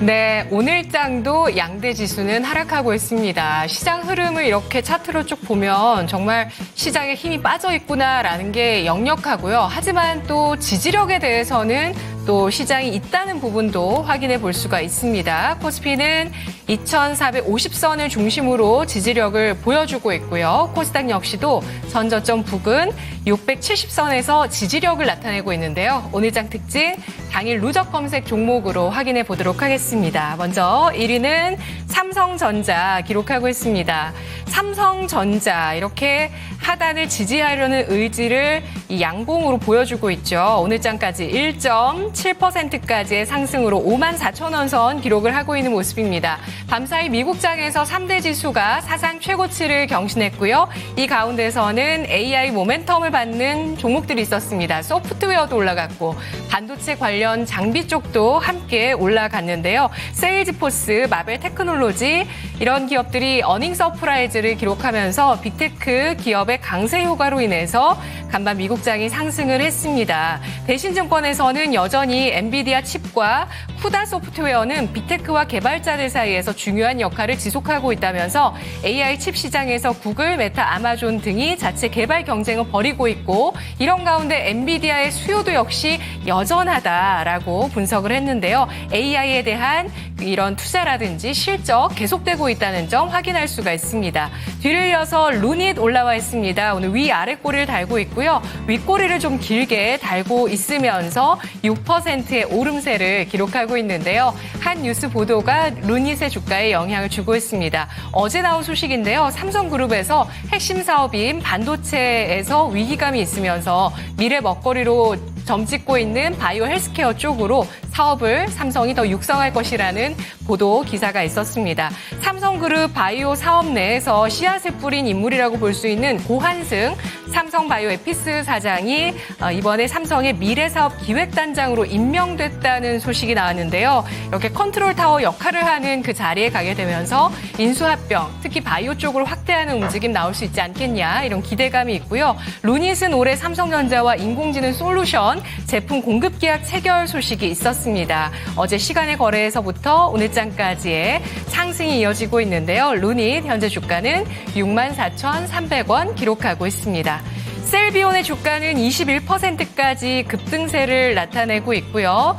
네, 오늘장도 양대 지수는 하락하고 있습니다. 시장 흐름을 이렇게 차트로 쭉 보면 정말 시장에 힘이 빠져 있구나라는 게 역력하고요. 하지만 또 지지력에 대해서는 또 시장이 있다는 부분도 확인해 볼 수가 있습니다. 코스피는 2450선을 중심으로 지지력을 보여주고 있고요. 코스닥 역시도 전 저점 부근 670선에서 지지력을 나타내고 있는데요. 오늘장 특징 당일 누적 검색 종목으로 확인해 보도록 하겠습니다. 먼저 1위는 삼성전자 기록하고 있습니다. 삼성전자 이렇게 하단을 지지하려는 의지를 이 양봉으로 보여주고 있죠. 오늘장까지 1.7%까지의 상승으로 54,000원 선 기록을 하고 있는 모습입니다. 밤사이 미국장에서 3대 지수가 사상 최고치를 경신했고요. 이 가운데서는 AI 모멘텀을 받는 종목들이 있었습니다. 소프트웨어도 올라갔고 반도체 관련 장비 쪽도 함께 올라갔는데요. 세일즈포스, 마벨 테크놀로지 이런 기업들이 어닝 서프라이즈를 기록하면서 빅테크 기업의 강세 효과로 인해서 간밤 미국장이 상승을 했습니다. 대신증권에서는 여전히 엔비디아 칩과 쿠다 소프트웨어는 빅테크와 개발자들 사이에서 중요한 역할을 지속하고 있다면서 AI 칩 시장에서 구글, 메타, 아마존 등이 자체 개발 경쟁을 벌이고 있고 이런 가운데 엔비디아의 수요도 역시 여전하다라고 분석을 했는데요. AI에 대한 이런 투자라든지 실적 계속되고 있다는 점 확인할 수가 있습니다. 뒤를 이어서 루닛 올라와 있습니다. 오늘 위아래 꼬리를 달고 있고요. 윗꼬리를 좀 길게 달고 있으면서 6%의 오름세를 기록하고 있는데요. 한 뉴스 보도가 루닛의 주가에 영향을 주고 있습니다. 어제 나온 소식인데요. 삼성그룹에서 핵심 사업인 반도체에서 위기감이 있으면서 미래 먹거리로 점찍고 있는 바이오 헬스케어 쪽으로 사업을 삼성이 더 육성할 것이라는 보도 기사가 있었습니다. 삼성그룹 바이오 사업 내에서 씨앗을 뿌린 인물이라고 볼 수 있는 고한승 삼성바이오 에피스 사장이 이번에 삼성의 미래사업 기획단장으로 임명됐다는 소식이 나왔는데요. 이렇게 컨트롤타워 역할을 하는 그 자리에 가게 되면서 인수합병, 특히 바이오 쪽으로 확대하는 움직임 나올 수 있지 않겠냐 이런 기대감이 있고요. 루닛은 올해 삼성전자와 인공지능 솔루션 제품 공급 계약 체결 소식이 있었습니다. 어제 시간의 거래에서부터 오늘장까지의 상승이 이어지고 있는데요. 루닛 현재 주가는 64,300원 기록하고 있습니다. 셀비온의 주가는 21%까지 급등세를 나타내고 있고요.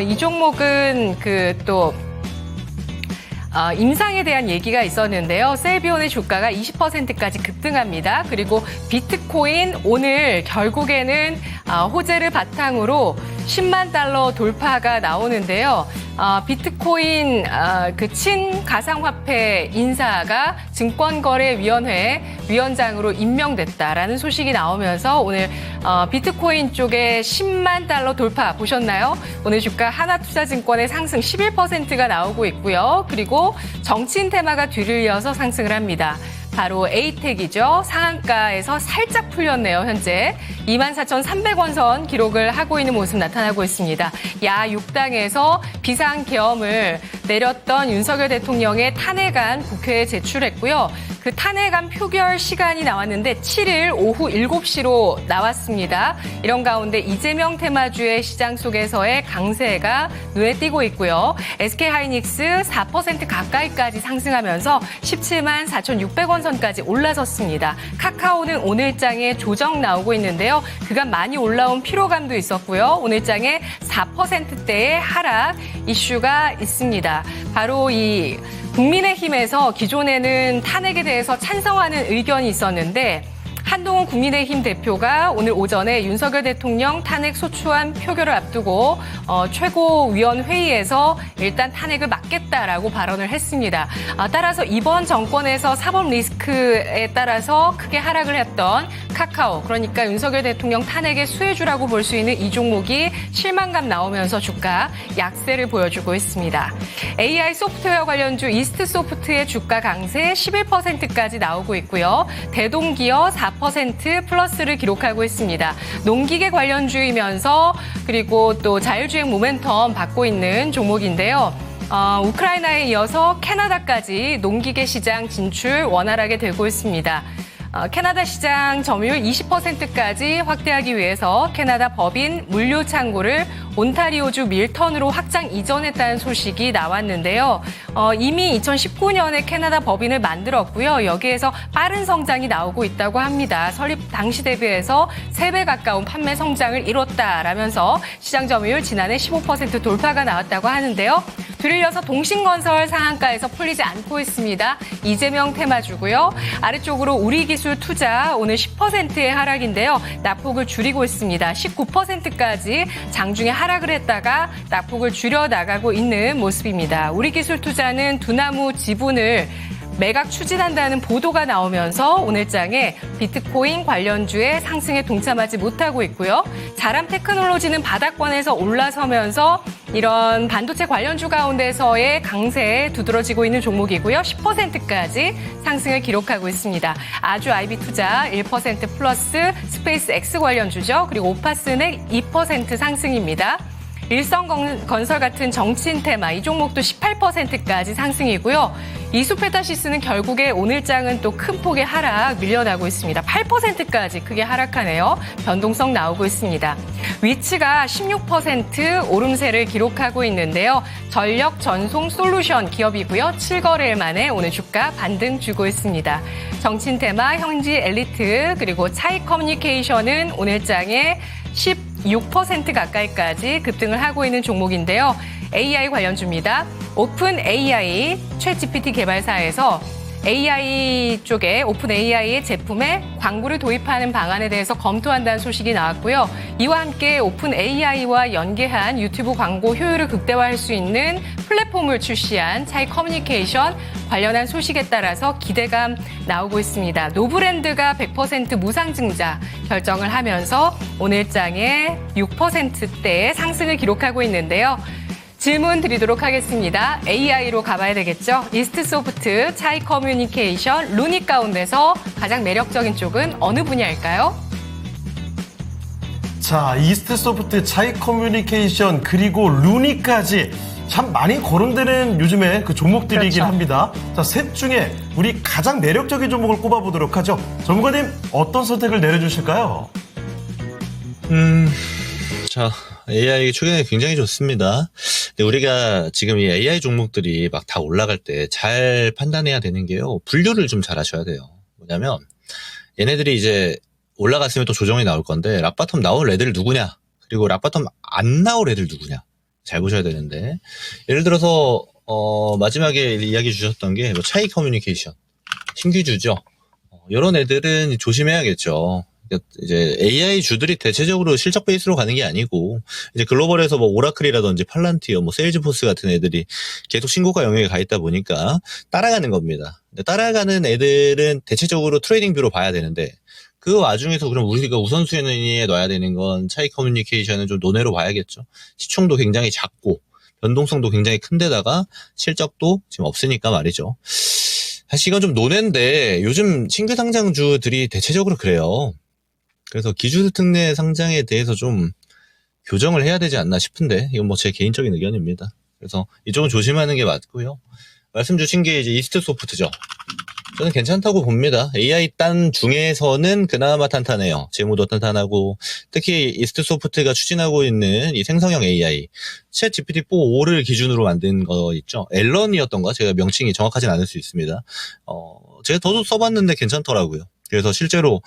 이 종목은 임상에 대한 얘기가 있었는데요. 셀비온의 주가가 20%까지 급등합니다. 그리고 비트코인 오늘 결국에는 호재를 바탕으로 10만 달러 돌파가 나오는데요. 비트코인 그 친가상화폐 인사가 증권거래위원회 위원장으로 임명됐다라는 소식이 나오면서 오늘 비트코인 쪽에 10만 달러 돌파 보셨나요? 오늘 주가 하나투자증권의 상승 11%가 나오고 있고요. 그리고 정치인 테마가 뒤를 이어서 상승을 합니다. 바로 에이텍이죠. 상한가에서 살짝 풀렸네요. 현재 24,300원 선 기록을 하고 있는 모습 나타나고 있습니다. 야 6당에서 비상계엄을 내렸던 윤석열 대통령의 탄핵안 국회에 제출했고요. 그 탄핵안 표결 시간이 나왔는데 7일 오후 7시로 나왔습니다. 이런 가운데 이재명 테마주의 시장 속에서의 강세가 눈에 띄고 있고요. SK하이닉스 4% 가까이까지 상승하면서 17만 4,600원 선까지 올라섰습니다. 카카오는 오늘장에 조정 나오고 있는데요. 그간 많이 올라온 피로감도 있었고요. 오늘장에 4%대의 하락 이슈가 있습니다. 바로 이 국민의힘에서 기존에는 탄핵에 대해서 찬성하는 의견이 있었는데 한동훈 국민의힘 대표가 오늘 오전에 윤석열 대통령 탄핵 소추안 표결을 앞두고 최고위원회의에서 일단 탄핵을 막겠다라고 발언을 했습니다. 따라서 이번 정권에서 사법 리스크에 따라서 크게 하락을 했던 카카오, 그러니까 윤석열 대통령 탄핵의 수혜주라고 볼 수 있는 이 종목이 실망감 나오면서 주가 약세를 보여주고 있습니다. AI 소프트웨어 관련주 이스트소프트의 주가 강세 11%까지 나오고 있고요. 대동기어 4% 플러스를 기록하고 있습니다. 농기계 관련주이면서 그리고 또 자율주행 모멘텀 받고 있는 종목인데요. 우크라이나에 이어서 캐나다까지 농기계 시장 진출 원활하게 되고 있습니다. 캐나다 시장 점유율 20%까지 확대하기 위해서 캐나다 법인 물류 창고를 온타리오주 밀턴으로 확장 이전했다는 소식이 나왔는데요. 이미 2019년에 캐나다 법인을 만들었고요. 여기에서 빠른 성장이 나오고 있다고 합니다. 설립 당시 대비해서 3배 가까운 판매 성장을 이뤘다라면서 시장 점유율 지난해 15% 돌파가 나왔다고 하는데요. 뒤를 이어서 동신건설 상한가에서 풀리지 않고 있습니다. 이재명 테마주고요. 아래쪽으로 우리기술 투자 오늘 10%의 하락인데요. 낙폭을 줄이고 있습니다. 19%까지 장중에 하락을 했다가 낙폭을 줄여나가고 있는 모습입니다. 우리기술투자는 두나무 지분을 매각 추진한다는 보도가 나오면서 오늘장에 비트코인 관련주의 상승에 동참하지 못하고 있고요. 자람 테크놀로지는 바닥권에서 올라서면서 이런 반도체 관련주 가운데서의 강세에 두드러지고 있는 종목이고요. 10%까지 상승을 기록하고 있습니다. 아주 IB투자 1% 플러스 스페이스 X 관련주죠. 그리고 오파스넥 2% 상승입니다. 일성건설 같은 정치인 테마 이 종목도 18%까지 상승이고요. 이수페타시스는 결국에 오늘장은 또 큰 폭의 하락 밀려나고 있습니다. 8%까지 크게 하락하네요. 변동성 나오고 있습니다. 위치가 16% 오름세를 기록하고 있는데요. 전력 전송 솔루션 기업이고요. 7거래일 만에 오늘 주가 반등 주고 있습니다. 정치인 테마 형지 엘리트 그리고 차이 커뮤니케이션은 오늘장에 6% 가까이까지 급등을 하고 있는 종목인데요. AI 관련주입니다. 오픈 AI 챗GPT 개발사에서 AI 쪽에 오픈 AI의 제품에 광고를 도입하는 방안에 대해서 검토한다는 소식이 나왔고요. 이와 함께 오픈 AI와 연계한 유튜브 광고 효율을 극대화할 수 있는 플랫폼을 출시한 차이 커뮤니케이션 관련한 소식에 따라서 기대감 나오고 있습니다. 노브랜드가 100% 무상증자 결정을 하면서 오늘장에 6%대의 상승을 기록하고 있는데요. 질문 드리도록 하겠습니다. AI로 가봐야 되겠죠? 이스트소프트, 차이 커뮤니케이션, 루닉 가운데서 가장 매력적인 쪽은 어느 분야일까요? 자, 이스트소프트, 차이 커뮤니케이션, 그리고 루닉까지 참 많이 거론되는 요즘에 그 종목들이긴 그렇죠. 합니다. 자, 셋 중에 우리 가장 매력적인 종목을 꼽아보도록 하죠. 전문가님, 어떤 선택을 내려주실까요? 자, AI 초기에 굉장히 좋습니다. 근데 우리가 지금 이 AI 종목들이 막 다 올라갈 때 잘 판단해야 되는 게요. 분류를 좀 잘 하셔야 돼요. 뭐냐면, 얘네들이 이제 올라갔으면 또 조정이 나올 건데, 락바텀 나올 애들 누구냐? 그리고 락바텀 안 나올 애들 누구냐? 잘 보셔야 되는데, 예를 들어서, 마지막에 이야기 주셨던 게, 뭐 차이 커뮤니케이션, 신규주죠. 이런 애들은 조심해야겠죠. 이제 AI 주들이 대체적으로 실적 베이스로 가는 게 아니고 이제 글로벌에서 뭐 오라클이라든지 팔란티어, 뭐 세일즈포스 같은 애들이 계속 신고가 영역에 가 있다 보니까 따라가는 겁니다. 근데 따라가는 애들은 대체적으로 트레이딩 뷰로 봐야 되는데 그 와중에서 그럼 우리가 우선순위에 놔야 되는 건 차이 커뮤니케이션은 좀 논외로 봐야겠죠. 시총도 굉장히 작고 변동성도 굉장히 큰 데다가 실적도 지금 없으니까 말이죠. 사실 이건 좀 논외인데 요즘 신규 상장주들이 대체적으로 그래요. 그래서 기술 특례 상장에 대해서 좀 교정을 해야 되지 않나 싶은데 이건 뭐 제 개인적인 의견입니다. 그래서 이쪽은 조심하는 게 맞고요. 말씀 주신 게 이제 이스트소프트죠. 저는 괜찮다고 봅니다. AI 딴 중에서는 그나마 탄탄해요. 재무도 탄탄하고 특히 이스트소프트가 추진하고 있는 이 생성형 AI 챗 GPT-4를 기준으로 만든 거 있죠. 앨런이었던가 제가 명칭이 정확하진 않을 수 있습니다. 제가 저도 써봤는데 괜찮더라고요. 그래서 실제로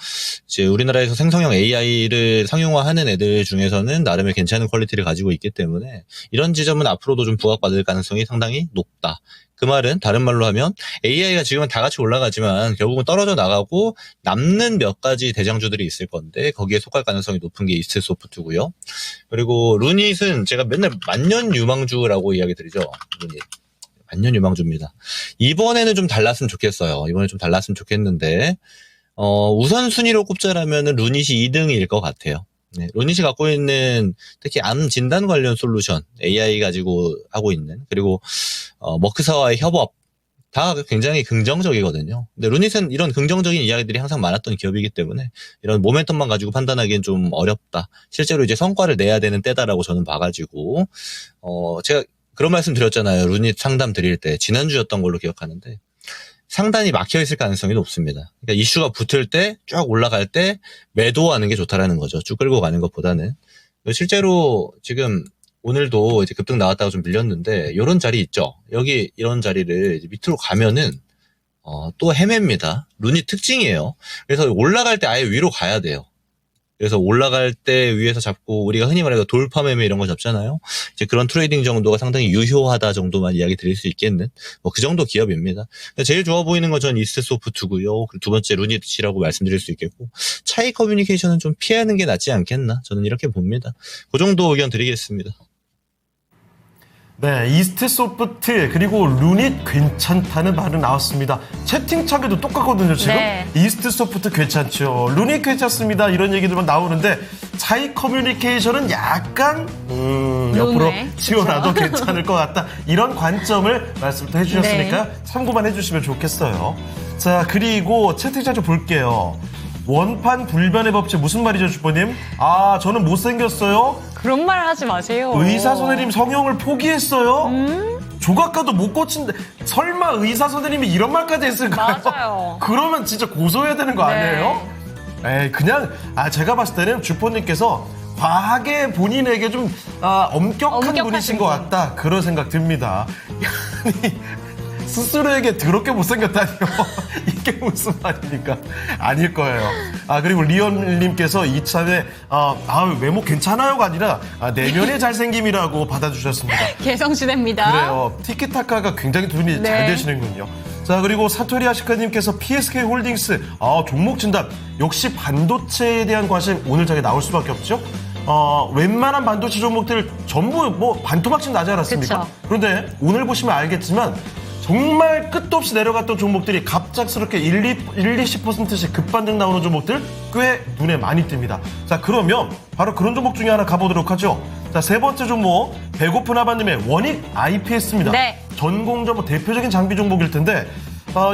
이제 우리나라에서 생성형 AI를 상용화하는 애들 중에서는 나름의 괜찮은 퀄리티를 가지고 있기 때문에 이런 지점은 앞으로도 좀 부각받을 가능성이 상당히 높다. 그 말은 다른 말로 하면 AI가 지금은 다 같이 올라가지만 결국은 떨어져 나가고 남는 몇 가지 대장주들이 있을 건데 거기에 속할 가능성이 높은 게 이스트소프트고요. 그리고 루닛은 제가 맨날 만년 유망주라고 이야기 드리죠. 루닛. 만년 유망주입니다. 이번에는 좀 달랐으면 좋겠어요. 이번에 좀 달랐으면 좋겠는데 우선순위로 꼽자라면 루닛이 2등일 것 같아요. 네, 루닛이 갖고 있는 특히 암 진단 관련 솔루션, AI 가지고 하고 있는, 그리고 머크사와의 협업, 다 굉장히 긍정적이거든요. 근데 루닛은 이런 긍정적인 이야기들이 항상 많았던 기업이기 때문에 이런 모멘텀만 가지고 판단하기엔 좀 어렵다. 실제로 이제 성과를 내야 되는 때다라고 저는 봐가지고, 제가 그런 말씀 드렸잖아요. 루닛 상담 드릴 때. 지난주였던 걸로 기억하는데. 상단이 막혀있을 가능성이 높습니다. 그러니까 이슈가 붙을 때, 쫙 올라갈 때 매도하는 게 좋다라는 거죠. 쭉 끌고 가는 것보다는. 실제로 지금 오늘도 이제 급등 나왔다가 좀 밀렸는데, 이런 자리 있죠. 여기 이런 자리를 이제 밑으로 가면은, 또 헤맵니다. 루닛 특징이에요. 그래서 올라갈 때 아예 위로 가야 돼요. 그래서 올라갈 때 위에서 잡고 우리가 흔히 말해서 돌파 매매 이런 거 잡잖아요. 이제 그런 트레이딩 정도가 상당히 유효하다 정도만 이야기 드릴 수 있겠는 뭐 그 정도 기업입니다. 제일 좋아 보이는 건 전 이스트소프트고요. 그리고 두 번째 루닛이라고 말씀드릴 수 있겠고 차이 커뮤니케이션은 좀 피하는 게 낫지 않겠나 저는 이렇게 봅니다. 그 정도 의견 드리겠습니다. 네, 이스트소프트 그리고 루닛 괜찮다는 말은 나왔습니다. 채팅창에도 똑같거든요, 지금. 네. 이스트소프트 괜찮죠. 루닛 괜찮습니다. 이런 얘기들만 나오는데 차이 커뮤니케이션은 약간 옆으로 네, 치워놔도 괜찮을 것 같다. 이런 관점을 말씀을 해주셨으니까 네. 참고만 해주시면 좋겠어요. 자, 그리고 채팅창 좀 볼게요. 원판 불변의 법칙 무슨 말이죠, 주보님? 저는 못생겼어요. 그런 말 하지 마세요. 의사 선생님 성형을 포기했어요? 조각가도 못 고친데 설마 의사 선생님이 이런 말까지 했을까요? 맞아요. 그러면 진짜 고소해야 되는 거 네. 아니에요? 에이, 그냥 제가 봤을 때는 주포님께서 과하게 본인에게 좀 엄격한 분이신 것 같다 그런 생각 듭니다. 아니, 스스로에게 더럽게 못생겼다니요. 이게 무슨 말입니까? 아닐 거예요. 그리고 리언님께서 이참에 외모 괜찮아요가 아니라 내면의 잘생김이라고 받아주셨습니다. 개성시대입니다. 그래요. 티키타카가 굉장히 돈이 네. 잘 되시는군요. 자, 그리고 사토리 아시카님께서 PSK 홀딩스 종목 진단 역시 반도체에 대한 관심 오늘 장에 나올 수밖에 없죠. 웬만한 반도체 종목들 전부 뭐 반토막씩 나지 않았습니까? 그쵸. 그런데 오늘 보시면 알겠지만 정말 끝도 없이 내려갔던 종목들이 갑작스럽게 20%씩 급반등 나오는 종목들 꽤 눈에 많이 띕니다. 자, 그러면 바로 그런 종목 중에 하나 가보도록 하죠. 자, 세 번째 종목 배고픈 아바님의 원익 IPS입니다. 네. 전공정 대표적인 장비 종목일 텐데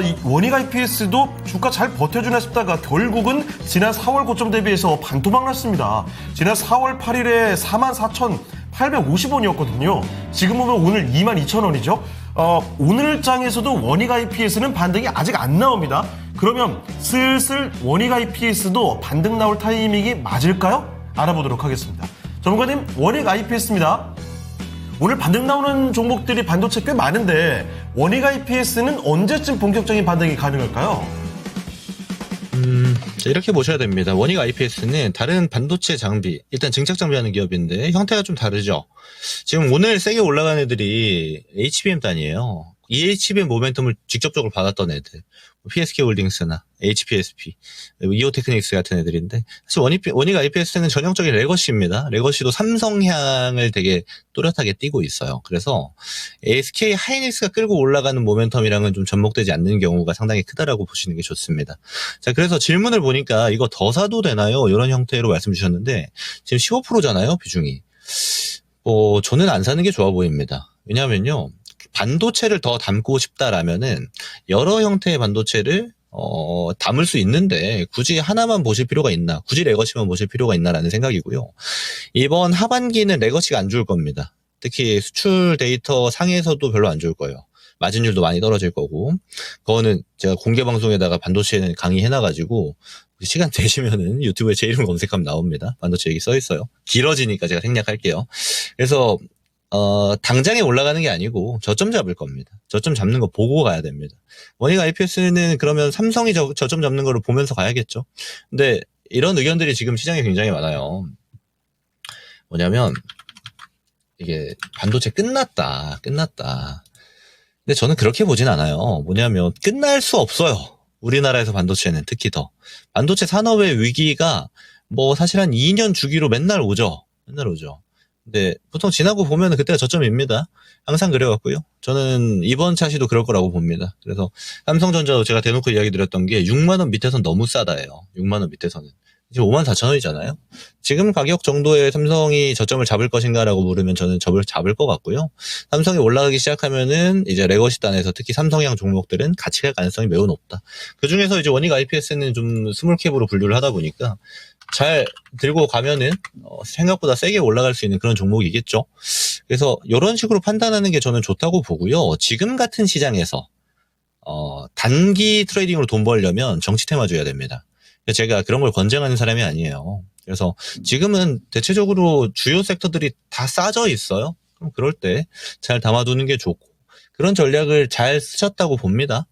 이 원익 IPS도 주가 잘 버텨주나 싶다가 결국은 지난 4월 고점 대비해서 반토막 났습니다. 지난 4월 8일에 44,850원이었거든요. 지금 보면 오늘 22,000원이죠. 오늘 장에서도 원익 IPS는 반등이 아직 안 나옵니다. 그러면 슬슬 원익 IPS도 반등 나올 타이밍이 맞을까요? 알아보도록 하겠습니다. 전문가님, 원익 IPS입니다. 오늘 반등 나오는 종목들이 반도체 꽤 많은데 원익 IPS는 언제쯤 본격적인 반등이 가능할까요? 이렇게 보셔야 됩니다. 원익 IPS는 다른 반도체 장비, 일단 증착 장비하는 기업인데 형태가 좀 다르죠. 지금 오늘 세게 올라간 애들이 HBM 단이에요. 이 HBM 모멘텀을 직접적으로 받았던 애들. PSK 홀딩스나 HPSP, 이오테크닉스 같은 애들인데 사실 원익 IPS는 전형적인 레거시입니다. 레거시도 삼성향을 되게 또렷하게 띠고 있어요. 그래서 SK 하이닉스가 끌고 올라가는 모멘텀이랑은 좀 접목되지 않는 경우가 상당히 크다라고 보시는 게 좋습니다. 자, 그래서 질문을 보니까 이거 더 사도 되나요? 이런 형태로 말씀 주셨는데 지금 15%잖아요, 비중이. 저는 안 사는 게 좋아 보입니다. 왜냐하면요. 반도체를 더 담고 싶다라면은 여러 형태의 반도체를 담을 수 있는데 굳이 하나만 보실 필요가 있나? 굳이 레거시만 보실 필요가 있나라는 생각이고요. 이번 하반기는 레거시가 안 좋을 겁니다. 특히 수출 데이터 상에서도 별로 안 좋을 거예요. 마진율도 많이 떨어질 거고, 그거는 제가 공개 방송에다가 반도체는 강의해놔가지고 시간 되시면은 유튜브에 제 이름 검색하면 나옵니다. 반도체 얘기 써 있어요. 길어지니까 제가 생략할게요. 그래서 당장에 올라가는 게 아니고 저점 잡을 겁니다. 저점 잡는 거 보고 가야 됩니다. 원익 IPS는 그러면 삼성이 저점 잡는 거를 보면서 가야겠죠. 근데 이런 의견들이 지금 시장에 굉장히 많아요. 뭐냐면 이게 반도체 끝났다. 근데 저는 그렇게 보진 않아요. 뭐냐면 끝날 수 없어요. 우리나라에서 반도체는 특히 더. 반도체 산업의 위기가 뭐 사실 한 2년 주기로 맨날 오죠. 근데 보통 지나고 보면 그때가 저점입니다. 항상 그래왔고요. 저는 이번 차시도 그럴 거라고 봅니다. 그래서 삼성전자도 제가 대놓고 이야기 드렸던 게 6만 원 밑에서는 너무 싸다예요. 6만 원 밑에서는. 지금 54,000원이잖아요. 지금 가격 정도에 삼성이 저점을 잡을 것인가라고 물으면 저는 저점을 잡을 것 같고요. 삼성이 올라가기 시작하면은 이제 레거시단에서 특히 삼성향 종목들은 같이 갈 가능성이 매우 높다. 그 중에서 이제 원익 IPS는 좀 스몰캡으로 분류를 하다 보니까 잘 들고 가면은 생각보다 세게 올라갈 수 있는 그런 종목이겠죠. 그래서 이런 식으로 판단하는 게 저는 좋다고 보고요. 지금 같은 시장에서 단기 트레이딩으로 돈 벌려면 정치 테마 줘야 됩니다. 제가 그런 걸 권장하는 사람이 아니에요. 그래서 지금은 대체적으로 주요 섹터들이 다 싸져 있어요. 그럼 그럴 때 잘 담아두는 게 좋고 그런 전략을 잘 쓰셨다고 봅니다.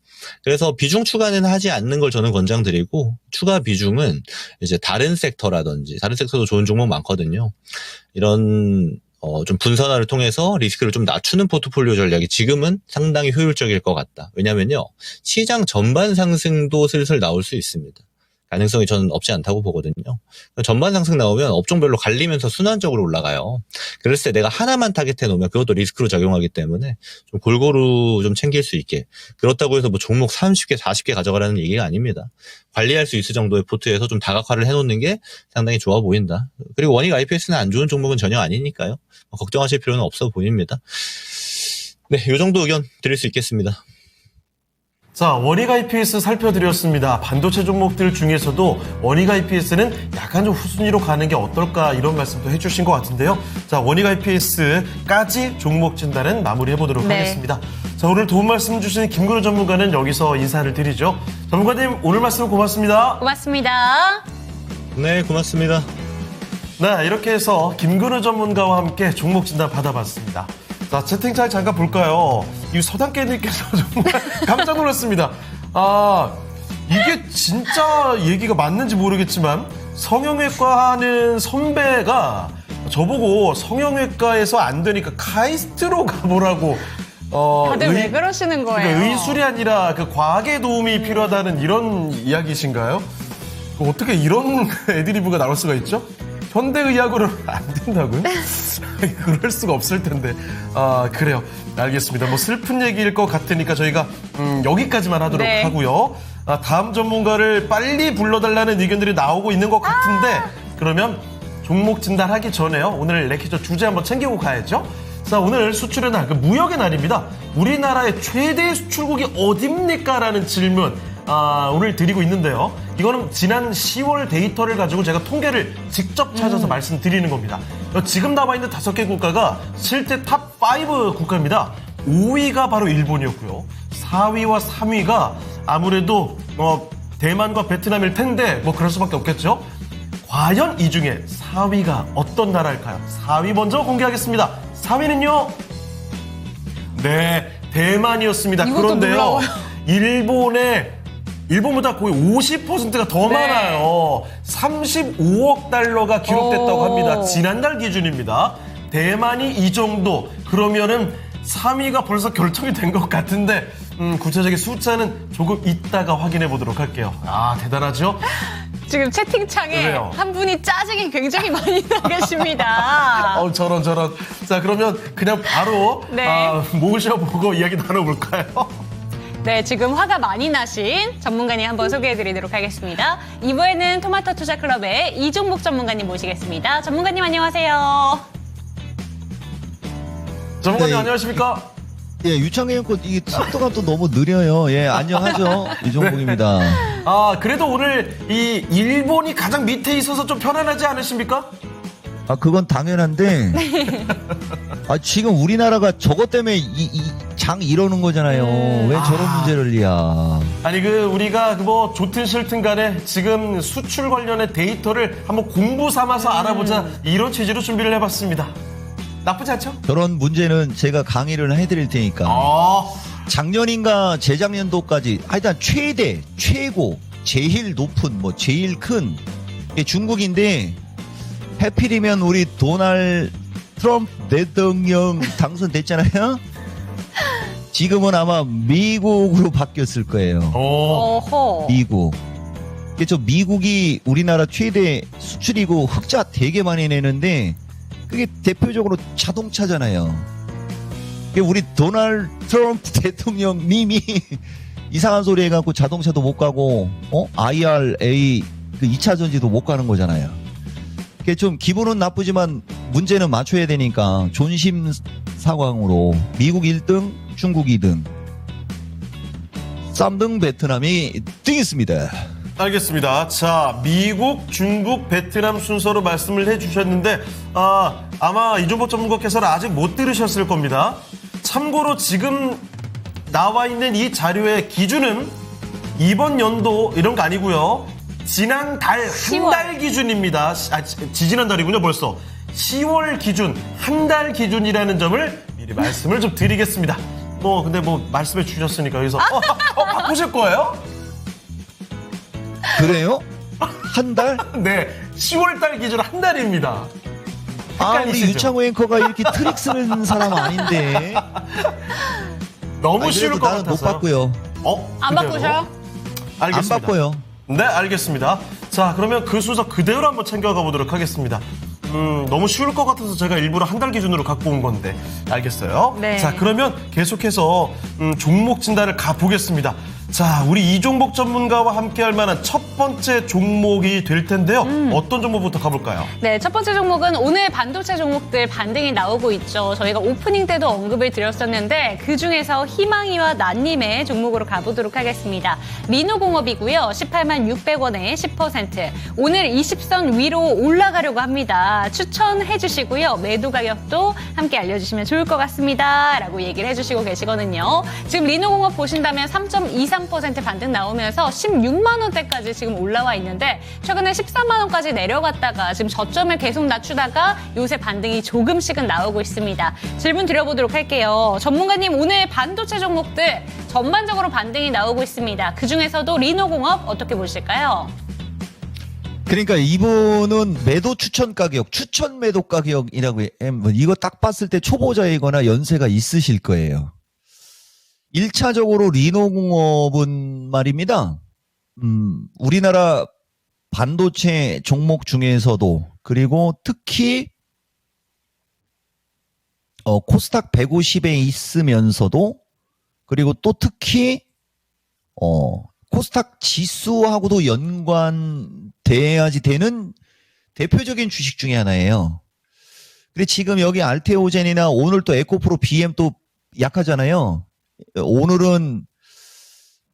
그래서 비중 추가는 하지 않는 걸 저는 권장드리고 추가 비중은 이제 다른 섹터라든지 다른 섹터도 좋은 종목 많거든요. 이런 좀 분산화를 통해서 리스크를 좀 낮추는 포트폴리오 전략이 지금은 상당히 효율적일 것 같다. 왜냐면요. 시장 전반 상승도 슬슬 나올 수 있습니다. 가능성이 저는 없지 않다고 보거든요. 전반 상승 나오면 업종별로 갈리면서 순환적으로 올라가요. 그랬을 때 내가 하나만 타겟해 놓으면 그것도 리스크로 작용하기 때문에 좀 골고루 좀 챙길 수 있게. 그렇다고 해서 뭐 종목 30개, 40개 가져가라는 얘기가 아닙니다. 관리할 수 있을 정도의 포트에서 좀 다각화를 해놓는 게 상당히 좋아 보인다. 그리고 원익 IPS는 안 좋은 종목은 전혀 아니니까요. 걱정하실 필요는 없어 보입니다. 네, 이 정도 의견 드릴 수 있겠습니다. 자, 원익 IPS 살펴드렸습니다. 반도체 종목들 중에서도 원익 IPS는 약간 좀 후순위로 가는 게 어떨까 이런 말씀도 해주신 것 같은데요. 자, 원익 IPS까지 종목 진단은 마무리해보도록 하겠습니다. 자, 오늘 도움 말씀 주신 김근우 전문가는 여기서 인사를 드리죠. 전문가님, 오늘 말씀 고맙습니다. 고맙습니다. 네, 고맙습니다. 네, 이렇게 해서 김근우 전문가와 함께 종목 진단 받아봤습니다. 자, 채팅창 잠깐 볼까요? 이 서당깨님께서 정말 깜짝 놀랐습니다. 이게 진짜 얘기가 맞는지 모르겠지만 성형외과 하는 선배가 저보고 성형외과에서 안 되니까 카이스트로 가보라고 다들 왜 그러시는 거예요? 그러니까 의술이 아니라 그 과학의 도움이 필요하다는 이런 이야기이신가요? 어떻게 이런 애드리브가 나올 수가 있죠? 현대의학으로는 안 된다고요? 그럴 수가 없을 텐데. 그래요. 알겠습니다. 뭐 슬픈 얘기일 것 같으니까 저희가 여기까지만 하도록 하고요. 다음 전문가를 빨리 불러달라는 의견들이 나오고 있는 것 같은데 그러면 종목 진단하기 전에요. 오늘 렉처 주제 한번 챙기고 가야죠. 자, 오늘 수출의 날, 무역의 날입니다. 우리나라의 최대 수출국이 어딥니까? 라는 질문 오늘 드리고 있는데요. 이거는 지난 10월 데이터를 가지고 제가 통계를 직접 찾아서 말씀드리는 겁니다. 지금 남아있는 5개 국가가 실제 탑5 국가입니다. 5위가 바로 일본이었고요. 4위와 3위가 아무래도 대만과 베트남일 텐데 뭐 그럴 수밖에 없겠죠. 과연 이 중에 4위가 어떤 나라일까요? 4위 먼저 공개하겠습니다. 4위는요. 네, 대만이었습니다. 그런데요. 일본보다 거의 50%가 더 많아요. 35억 달러가 기록됐다고 합니다. 지난달 기준입니다. 대만이 이 정도. 그러면은 3위가 벌써 결정이 된 것 같은데 구체적인 숫자는 조금 이따가 확인해 보도록 할게요. 대단하죠? 지금 채팅창에 그래요. 한 분이 짜증이 굉장히 많이 나 계십니다. 저런. 자, 그러면 그냥 바로 모셔보고 이야기 나눠볼까요? 네, 지금 화가 많이 나신 전문가님 한번 소개해드리도록 하겠습니다. 2부에는 토마토 투자클럽의 이종목 전문가님 모시겠습니다. 전문가님 안녕하세요. 전문가님 안녕하십니까? 예, 유창현 거 이게 속도가 또 너무 느려요. 예, 안녕하죠. 이종국입니다. 그래도 오늘 이 일본이 가장 밑에 있어서 좀 편안하지 않으십니까? 그건 당연한데. 지금 우리나라가 저것 때문에 장 이러는 거잖아요. 왜 저런 문제를 이야. 아니 우리가 뭐 좋든 싫든 간에 지금 수출 관련의 데이터를 한번 공부 삼아서 알아보자 이런 취지로 준비를 해봤습니다. 나쁘지 않죠? 저런 문제는 제가 강의를 해드릴 테니까. 작년인가 재작년도까지 하여튼 최대, 최고, 제일 높은, 뭐 제일 큰 게 중국인데 해필이면 우리 도널드 트럼프 대통령 당선됐잖아요. 지금은 아마 미국으로 바뀌었을 거예요. 어허. 미국. 이게 저 미국이 우리나라 최대 수출이고 흑자 되게 많이 내는데 그게 대표적으로 자동차잖아요. 그게 우리 도널드 트럼프 대통령님이 이상한 소리 해갖고 자동차도 못 가고 IRA 그 2차 전지도 못 가는 거잖아요. 그게 좀 기분은 나쁘지만 문제는 맞춰야 되니까 존심 상황으로 미국 1등, 중국 2등, 3등 베트남이 등있습니다. 알겠습니다. 자, 미국, 중국, 베트남 순서로 말씀을 해주셨는데 아마 이종복 전문가께서는 아직 못 들으셨을 겁니다. 참고로 지금 나와 있는 이 자료의 기준은 이번 연도 이런 거 아니고요. 지난 달 한 달 기준입니다. 지지난달이군요 벌써. 10월 기준, 한 달 기준이라는 점을 미리 말씀을 좀 드리겠습니다. 근데 말씀해 주셨으니까 여기서 바꾸실 거예요? 그래요? 한 달? 네, 10월 달 기준 한 달입니다. 우리 헷갈리시죠? 유창호 앵커가 이렇게 트릭 쓰는 사람 아닌데. 너무 쉬울 것 나는 못 같아서요. 바꾸요. 안 그대로? 바꾸셔요? 알겠습니다. 안 바꿔요. 네, 알겠습니다. 자, 그러면 그 순서 그대로 한번 챙겨가 보도록 하겠습니다. 너무 쉬울 것 같아서 제가 일부러 한 달 기준으로 갖고 온 건데. 알겠어요? 네. 자, 그러면 계속해서 종목 진단을 가보겠습니다. 자, 우리 이종복 전문가와 함께 할 만한 첫 번째 종목이 될 텐데요. 어떤 종목부터 가볼까요? 네, 첫 번째 종목은 오늘 반도체 종목들 반등이 나오고 있죠. 저희가 오프닝 때도 언급을 드렸었는데 그중에서 희망이와 난님의 종목으로 가보도록 하겠습니다. 리노공업이고요. 18만 600원에 10%. 오늘 20선 위로 올라가려고 합니다. 추천해 주시고요. 매도 가격도 함께 알려주시면 좋을 것 같습니다. 라고 얘기를 해주시고 계시거든요. 지금 리노공업 보신다면 3.23% 반등 나오면서 16만 원대까지 지금 올라와 있는데 최근에 14만 원까지 내려갔다가 지금 저점을 계속 낮추다가 요새 반등이 조금씩은 나오고 있습니다. 질문 드려보도록 할게요. 전문가님, 오늘 반도체 종목들 전반적으로 반등이 나오고 있습니다. 그중에서도 리노공업 어떻게 보실까요? 그러니까 이분은 매도 추천 가격, 추천 매도 가격이라고 이거 딱 봤을 때 초보자이거나 연세가 있으실 거예요. 1차적으로 리노공업은 말입니다. 우리나라 반도체 종목 중에서도 그리고 특히 코스닥 150에 있으면서도 그리고 또 특히 코스닥 지수하고도 연관돼야지 되는 대표적인 주식 중에 하나예요. 근데 지금 여기 알테오젠이나 오늘 또 에코프로 BM 또 약하잖아요. 오늘은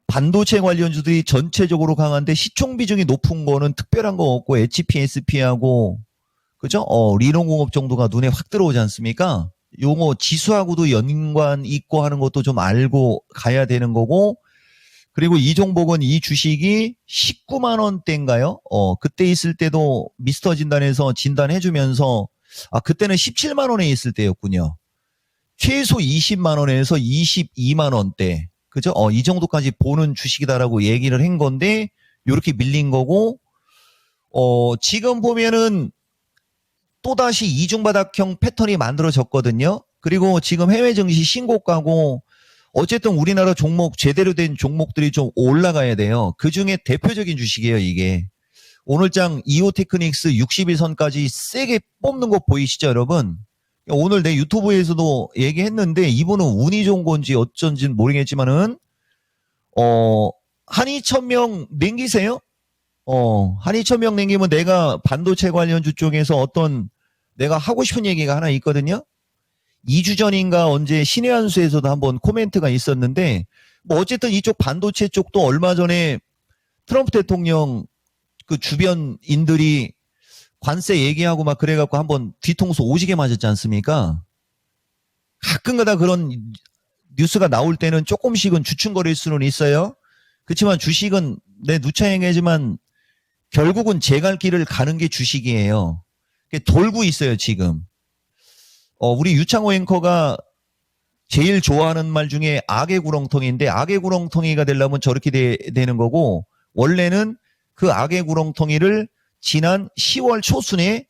반도체 관련주들이 전체적으로 강한데 시총 비중이 높은 거는 특별한 거 없고 HPSP하고 그죠? 리노공업 정도가 눈에 확 들어오지 않습니까? 요거 지수하고도 연관 있고 하는 것도 좀 알고 가야 되는 거고 그리고 이 종목은 이 주식이 19만 원대인가요? 그때 있을 때도 미스터 진단에서 진단해주면서 그때는 17만 원에 있을 때였군요. 최소 20만 원에서 22만 원대. 그죠? 이 정도까지 보는 주식이다라고 얘기를 한 건데, 요렇게 밀린 거고, 지금 보면은 또다시 이중바닥형 패턴이 만들어졌거든요. 그리고 지금 해외 증시 신고가고, 어쨌든 우리나라 종목, 제대로 된 종목들이 좀 올라가야 돼요. 그 중에 대표적인 주식이에요, 이게. 오늘장 이오테크닉스 61선까지 세게 뽑는 거 보이시죠, 여러분? 오늘 내 유튜브에서도 얘기했는데 이분은 운이 좋은 건지 어쩐지는 모르겠지만은 한 2,000명 남기세요? 한 2,000명 남기면 내가 반도체 관련주 쪽에서 어떤 내가 하고 싶은 얘기가 하나 있거든요. 2주 전인가 언제 신의 한 수에서도 한번 코멘트가 있었는데 뭐 어쨌든 이쪽 반도체 쪽도 얼마 전에 트럼프 대통령 그 주변인들이 관세 얘기하고 막 그래갖고 한번 뒤통수 오지게 맞았지 않습니까? 가끔가다 그런 뉴스가 나올 때는 조금씩은 주춤거릴 수는 있어요. 그렇지만 주식은 내 누차행이지만 결국은 제 갈 길을 가는 게 주식이에요. 돌고 있어요, 지금. 우리 유창호 앵커가 제일 좋아하는 말 중에 악의 구렁텅이인데 악의 구렁텅이가 되려면 저렇게 되는 거고 원래는 그 악의 구렁텅이를 지난 10월 초순에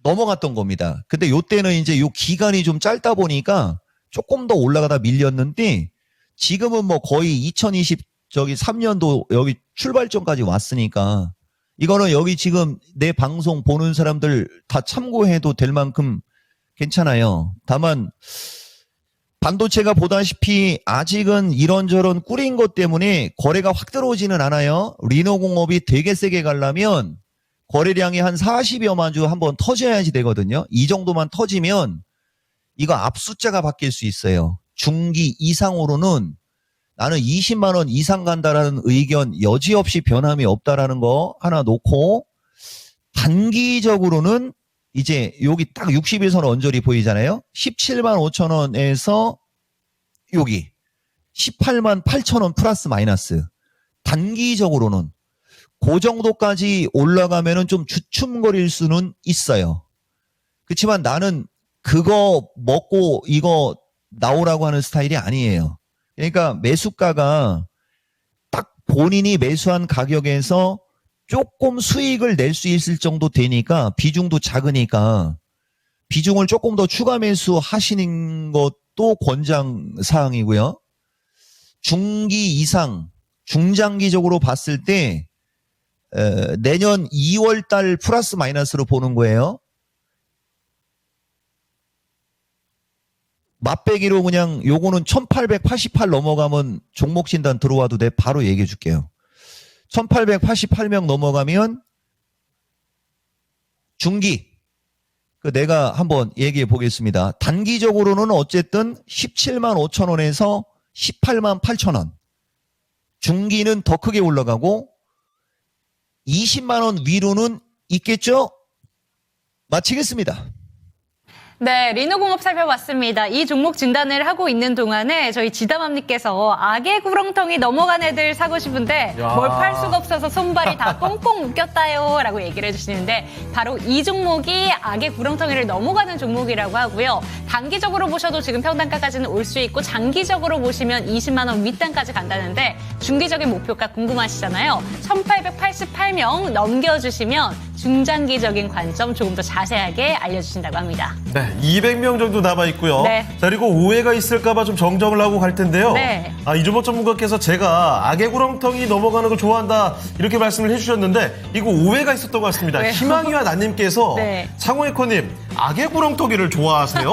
넘어갔던 겁니다. 근데 요때는 이제 요 기간이 좀 짧다 보니까 조금 더 올라가다 밀렸는데 지금은 뭐 거의 3년도 여기 출발점까지 왔으니까 이거는 여기 지금 내 방송 보는 사람들 다 참고해도 될 만큼 괜찮아요. 다만 반도체가 보다시피 아직은 이런저런 꾸린 것 때문에 거래가 확 들어오지는 않아요. 리노공업이 되게 세게 가려면 거래량이 한 40여만 주 한번 터져야지 되거든요. 이 정도만 터지면 이거 앞숫자가 바뀔 수 있어요. 중기 이상으로는 나는 20만 원 이상 간다라는 의견 여지없이 변함이 없다라는 거 하나 놓고 단기적으로는 이제 여기 딱 60일선 언저리 보이잖아요. 17만 5천 원에서 여기 18만 8천 원 플러스 마이너스. 단기적으로는 그 정도까지 올라가면은 좀 주춤거릴 수는 있어요. 그렇지만 나는 그거 먹고 이거 나오라고 하는 스타일이 아니에요. 그러니까 매수가가 딱 본인이 매수한 가격에서 조금 수익을 낼 수 있을 정도 되니까 비중도 작으니까 비중을 조금 더 추가 매수하시는 것도 권장사항이고요. 중기 이상, 중장기적으로 봤을 때 내년 2월 달 플러스 마이너스로 보는 거예요. 맛배기로 그냥 요거는 1888 넘어가면 종목 진단 들어와도 돼. 바로 얘기해 줄게요. 1888명 넘어가면 중기. 내가 한번 얘기해 보겠습니다. 단기적으로는 어쨌든 17만 5천 원에서 18만 8천 원. 중기는 더 크게 올라가고 20만 원 위로는 있겠죠? 마치겠습니다. 네, 리노공업 살펴봤습니다. 이 종목 진단을 하고 있는 동안에 저희 지담함님께서 악의 구렁텅이 넘어간 애들 사고 싶은데 야. 뭘 팔 수가 없어서 손발이 다 꽁꽁 묶였다요 라고 얘기를 해주시는데 바로 이 종목이 악의 구렁텅이를 넘어가는 종목이라고 하고요. 단기적으로 보셔도 지금 평단가까지는 올 수 있고 장기적으로 보시면 20만 원 윗단까지 간다는데 중기적인 목표가 궁금하시잖아요. 1888명 넘겨주시면 중장기적인 관점 조금 더 자세하게 알려주신다고 합니다. 네, 200명 정도 남아 있고요. 네. 자, 그리고 오해가 있을까봐 좀 정정을 하고 갈 텐데요. 네. 이주복 전문가께서 제가 악의 구렁텅이 넘어가는 걸 좋아한다 이렇게 말씀을 해주셨는데 이거 오해가 있었던 것 같습니다. 왜요? 희망이와 나님께서 네. 창호에코님 악의 구렁텅이를 좋아하세요?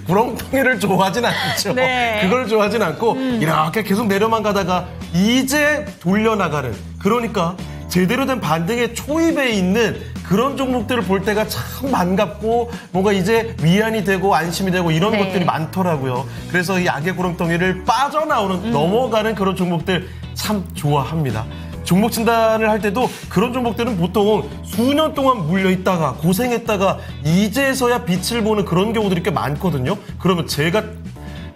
구렁텅이를 좋아하진 않죠. 네. 그걸 좋아하진 않고 이렇게 계속 내려만 가다가 이제 돌려나가는 그러니까 제대로 된 반등의 초입에 있는 그런 종목들을 볼 때가 참 반갑고 뭔가 이제 위안이 되고 안심이 되고 이런 네. 것들이 많더라고요. 그래서 이 악의 구렁텅이를 빠져나오는 넘어가는 그런 종목들 참 좋아합니다. 종목 진단을 할 때도 그런 종목들은 보통 수년 동안 물려있다가 고생했다가 이제서야 빛을 보는 그런 경우들이 꽤 많거든요. 그러면 제가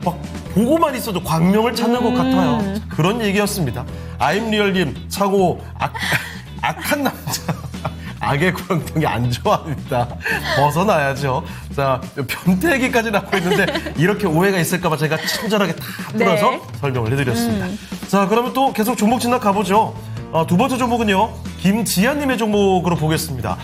막 보고만 있어도 광명을 찾는 것 같아요. 그런 얘기였습니다. 아임리얼님 차고 악한 남자 악의 구렁텅이 안 좋아합니다. 벗어나야죠. 자, 변태기까지 나오고 있는데 이렇게 오해가 있을까봐 제가 친절하게 다 풀어서 네. 설명을 해드렸습니다. 자, 그러면 또 계속 종목 진단 가보죠. 두 번째 종목은요. 김지한님의 종목으로 보겠습니다.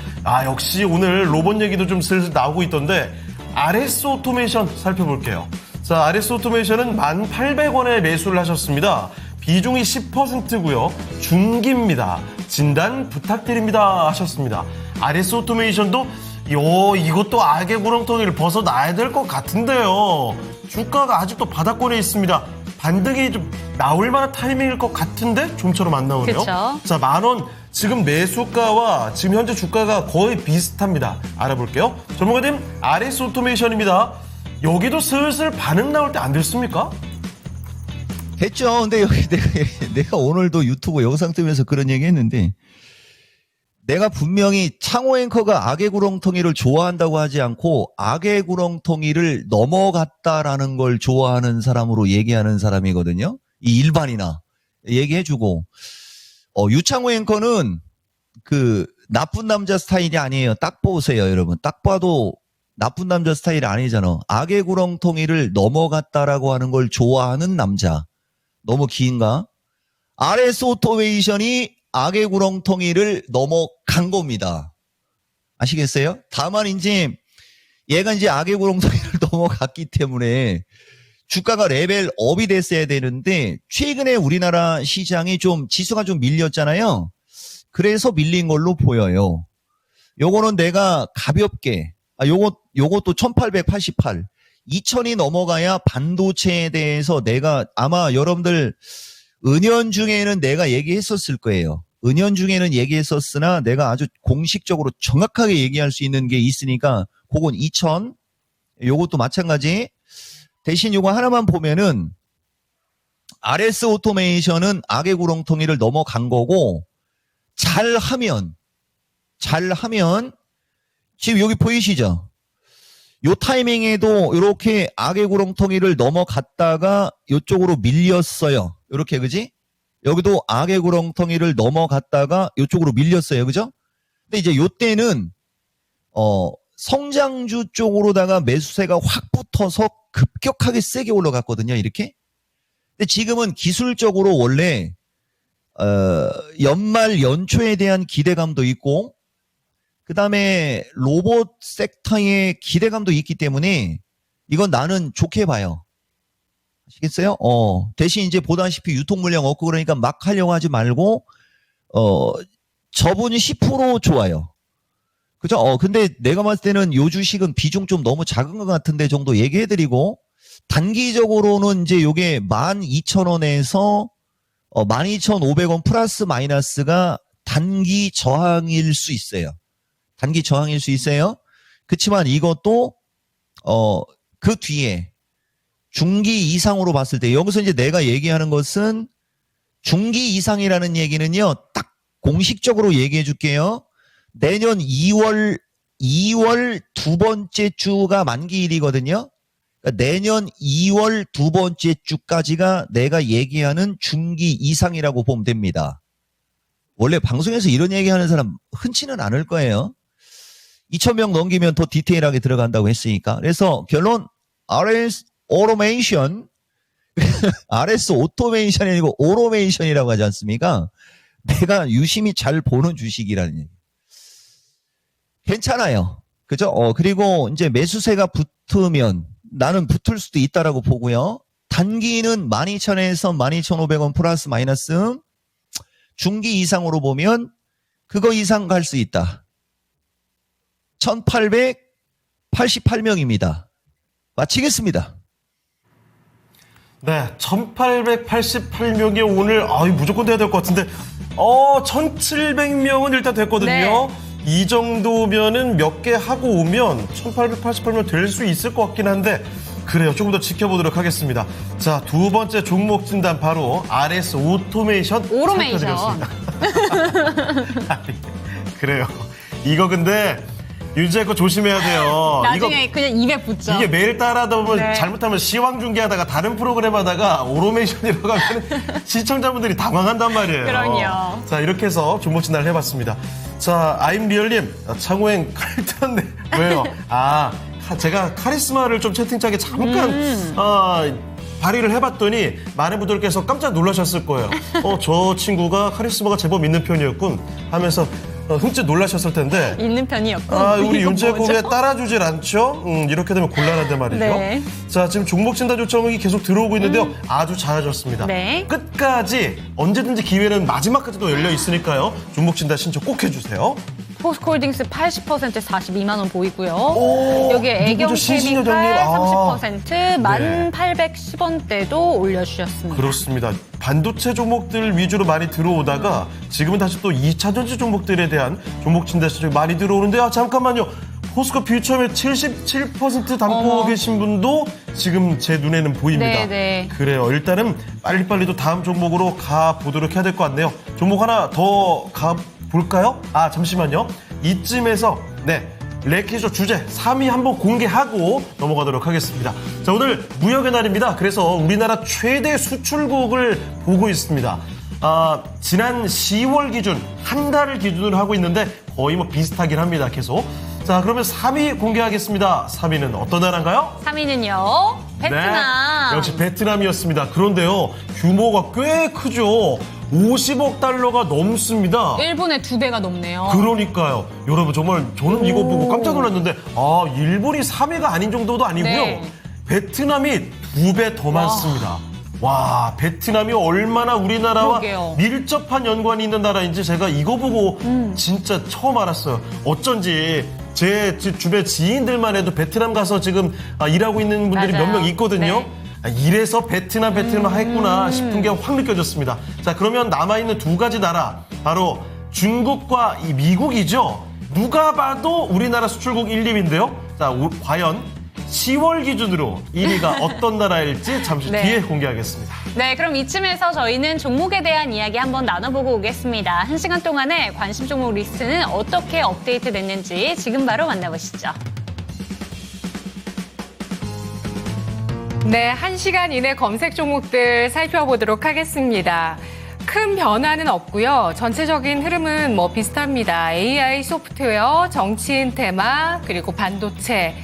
역시 오늘 로봇 얘기도 좀 슬슬 나오고 있던데 RS 오토메이션 살펴볼게요. 자, RS 오토메이션은 1,800원에 매수를 하셨습니다. 비중이 10%고요. 중기입니다. 진단 부탁드립니다 하셨습니다. RS 오토메이션도 이것도 악의 구렁텅이를 벗어나야 될 것 같은데요. 주가가 아직도 바닥권에 있습니다. 반등이 좀 나올 만한 타이밍일 것 같은데 좀처럼 안 나오네요. 그쵸. 자, 10,000원 지금 매수가와 지금 현재 주가가 거의 비슷합니다. 알아볼게요. 전문가님 RS 오토메이션입니다. 여기도 슬슬 반응 나올 때 안 됐습니까? 했죠. 근데 여기 내가 오늘도 유튜브 영상 뜨면서 그런 얘기 했는데 내가 분명히 창호 앵커가 악의 구렁텅이를 좋아한다고 하지 않고 악의 구렁텅이를 넘어갔다라는 걸 좋아하는 사람으로 얘기하는 사람이거든요. 이 일반이나 얘기해주고 유창호 앵커는 그 나쁜 남자 스타일이 아니에요. 딱 보세요, 여러분. 딱 봐도 나쁜 남자 스타일이 아니잖아. 악의 구렁텅이를 넘어갔다라고 하는 걸 좋아하는 남자. 너무 긴가? RS 오토메이션이 악의 구렁텅이를 넘어간 겁니다. 아시겠어요? 다만 이제 얘가 이제 악의 구렁텅이를 넘어갔기 때문에 주가가 레벨업이 됐어야 되는데 최근에 우리나라 시장이 좀 지수가 좀 밀렸잖아요. 그래서 밀린 걸로 보여요. 요거는 내가 가볍게 요것도 1888 2000이 넘어가야 반도체에 대해서 내가 아마 여러분들 은연중에는 내가 얘기했었을 거예요. 은연중에는 얘기했었으나 내가 아주 공식적으로 정확하게 얘기할 수 있는 게 있으니까 그건 2000 요것도 마찬가지. 대신 요거 하나만 보면은 RS 오토메이션은 악의 구렁텅이를 넘어간 거고 잘하면 지금 여기 보이시죠? 요 타이밍에도 이렇게 악의 구렁텅이를 넘어갔다가 이쪽으로 밀렸어요. 이렇게 그지? 여기도 악의 구렁텅이를 넘어갔다가 이쪽으로 밀렸어요. 그죠? 근데 이제 요때는 성장주 쪽으로다가 매수세가 확 붙어서 급격하게 세게 올라갔거든요. 이렇게. 근데 지금은 기술적으로 원래 연말 연초에 대한 기대감도 있고 그 다음에 로봇 섹터의 기대감도 있기 때문에 이건 나는 좋게 봐요. 아시겠어요? 대신 이제 보다시피 유통 물량 없고 그러니까 막 하려고 하지 말고 저분이 10% 좋아요. 그죠? 근데 내가 봤을 때는 요 주식은 비중 좀 너무 작은 것 같은데 정도 얘기해드리고 단기적으로는 이제 요게 12,000원에서 12,500원 플러스 마이너스가 단기 저항일 수 있어요. 단기 저항일 수 있어요. 그렇지만 이것도 그 뒤에 중기 이상으로 봤을 때 여기서 이제 내가 얘기하는 것은 중기 이상이라는 얘기는요. 딱 공식적으로 얘기해 줄게요. 내년 2월 두 번째 주가 만기일이거든요. 그러니까 내년 2월 두 번째 주까지가 내가 얘기하는 중기 이상이라고 보면 됩니다. 원래 방송에서 이런 얘기하는 사람 흔치는 않을 거예요. 2,000명 넘기면 더 디테일하게 들어간다고 했으니까. 그래서 결론 RS 오토메이션 RS 오토메이션이 아니고 오토메이션이라고 하지 않습니까? 내가 유심히 잘 보는 주식이라는 얘기. 괜찮아요. 그죠? 그리고 이제 매수세가 붙으면 나는 붙을 수도 있다라고 보고요. 단기는 12,000에서 12,500원 플러스 마이너스 중기 이상으로 보면 그거 이상 갈 수 있다. 1888명입니다. 마치겠습니다. 네, 1888명이 오늘 무조건 돼야 될 것 같은데 1700명은 일단 됐거든요. 네. 이 정도면은 몇 개 하고 오면 1888명 될 수 있을 것 같긴 한데 그래요. 조금 더 지켜보도록 하겠습니다. 자, 두 번째 종목 진단 바로 RS 오토메이션 살펴드렸습니다. 그래요. 이거 근데 유지할 거 조심해야 돼요. 나중에 그냥 입에 붙죠. 이게 매일 따라다 보면 네. 잘못하면 시황 중계하다가 다른 프로그램 하다가 오토메이션이라고 하면 시청자분들이 당황한단 말이에요. 그럼요. 자, 이렇게 해서 종목 진단을 해봤습니다. 자, 아임리얼님, 창호행 칼 들었네. 왜요? 제가 카리스마를 좀 채팅창에 잠깐 발휘를 해봤더니 많은 분들께서 깜짝 놀라셨을 거예요. 저 친구가 카리스마가 제법 있는 편이었군 하면서 흠칫 놀라셨을 텐데 있는 편이었고. 우리 이거 윤재국에 뭐죠? 따라주질 않죠? 이렇게 되면 곤란한데 말이죠. 네. 자, 지금 종목 진단 요청이 계속 들어오고 있는데요. 아주 잘하셨습니다. 네. 끝까지 언제든지 기회는 마지막까지도 열려 있으니까요. 종목 진단 신청 꼭 해주세요. 포스코홀딩스 80% 42만 원 보이고요. 오, 여기에 누구죠? 신신여장님? 애경케미칼 30% 1,810원대도 올려주셨습니다. 그렇습니다. 반도체 종목들 위주로 많이 들어오다가 지금은 다시 또 2차 전지 종목들에 대한 종목 진단 신청이 많이 들어오는데 잠깐만요. 포스코 퓨처에 77% 담고 계신 분도 지금 제 눈에는 보입니다. 네네. 그래요. 일단은 빨리빨리 또 다음 종목으로 가보도록 해야 될 것 같네요. 종목 하나 더 볼까요? 아, 잠시만요. 이쯤에서 래키쇼 주제 3위 한번 공개하고 넘어가도록 하겠습니다. 자, 오늘 무역의 날입니다. 그래서 우리나라 최대 수출국을 보고 있습니다. 지난 10월 기준 한 달을 기준으로 하고 있는데 거의 뭐 비슷하긴 합니다. 계속. 자, 그러면 3위 공개하겠습니다. 3위는 어떤 나라인가요? 3위는요. 베트남. 네, 역시 베트남이었습니다. 그런데요, 규모가 꽤 크죠. 50억 달러가 넘습니다. 일본의 2배가 넘네요. 그러니까요. 여러분, 정말 저는 이거 보고 깜짝 놀랐는데, 일본이 3위가 아닌 정도도 아니고요. 네. 베트남이 2배 더 많습니다. 와, 베트남이 얼마나 우리나라와 그러게요. 밀접한 연관이 있는 나라인지 제가 이거 보고 진짜 처음 알았어요. 어쩐지 제 주변 지인들만 해도 베트남 가서 지금 일하고 있는 분들이 맞아요. 몇 명 있거든요. 네. 이래서 베트남 했구나 싶은 게 확 느껴졌습니다. 자, 그러면 남아있는 두 가지 나라, 바로 중국과 이 미국이죠. 누가 봐도 우리나라 수출국 1, 2위인데요. 자, 과연 10월 기준으로 1위가 어떤 나라일지 잠시 네. 뒤에 공개하겠습니다. 네, 그럼 이쯤에서 저희는 종목에 대한 이야기 한번 나눠보고 오겠습니다. 1시간 동안에 관심 종목 리스트는 어떻게 업데이트 됐는지 지금 바로 만나보시죠. 네, 1시간 이내 검색 종목들 살펴보도록 하겠습니다. 큰 변화는 없고요. 전체적인 흐름은 뭐 비슷합니다. AI, 소프트웨어, 정치인 테마, 그리고 반도체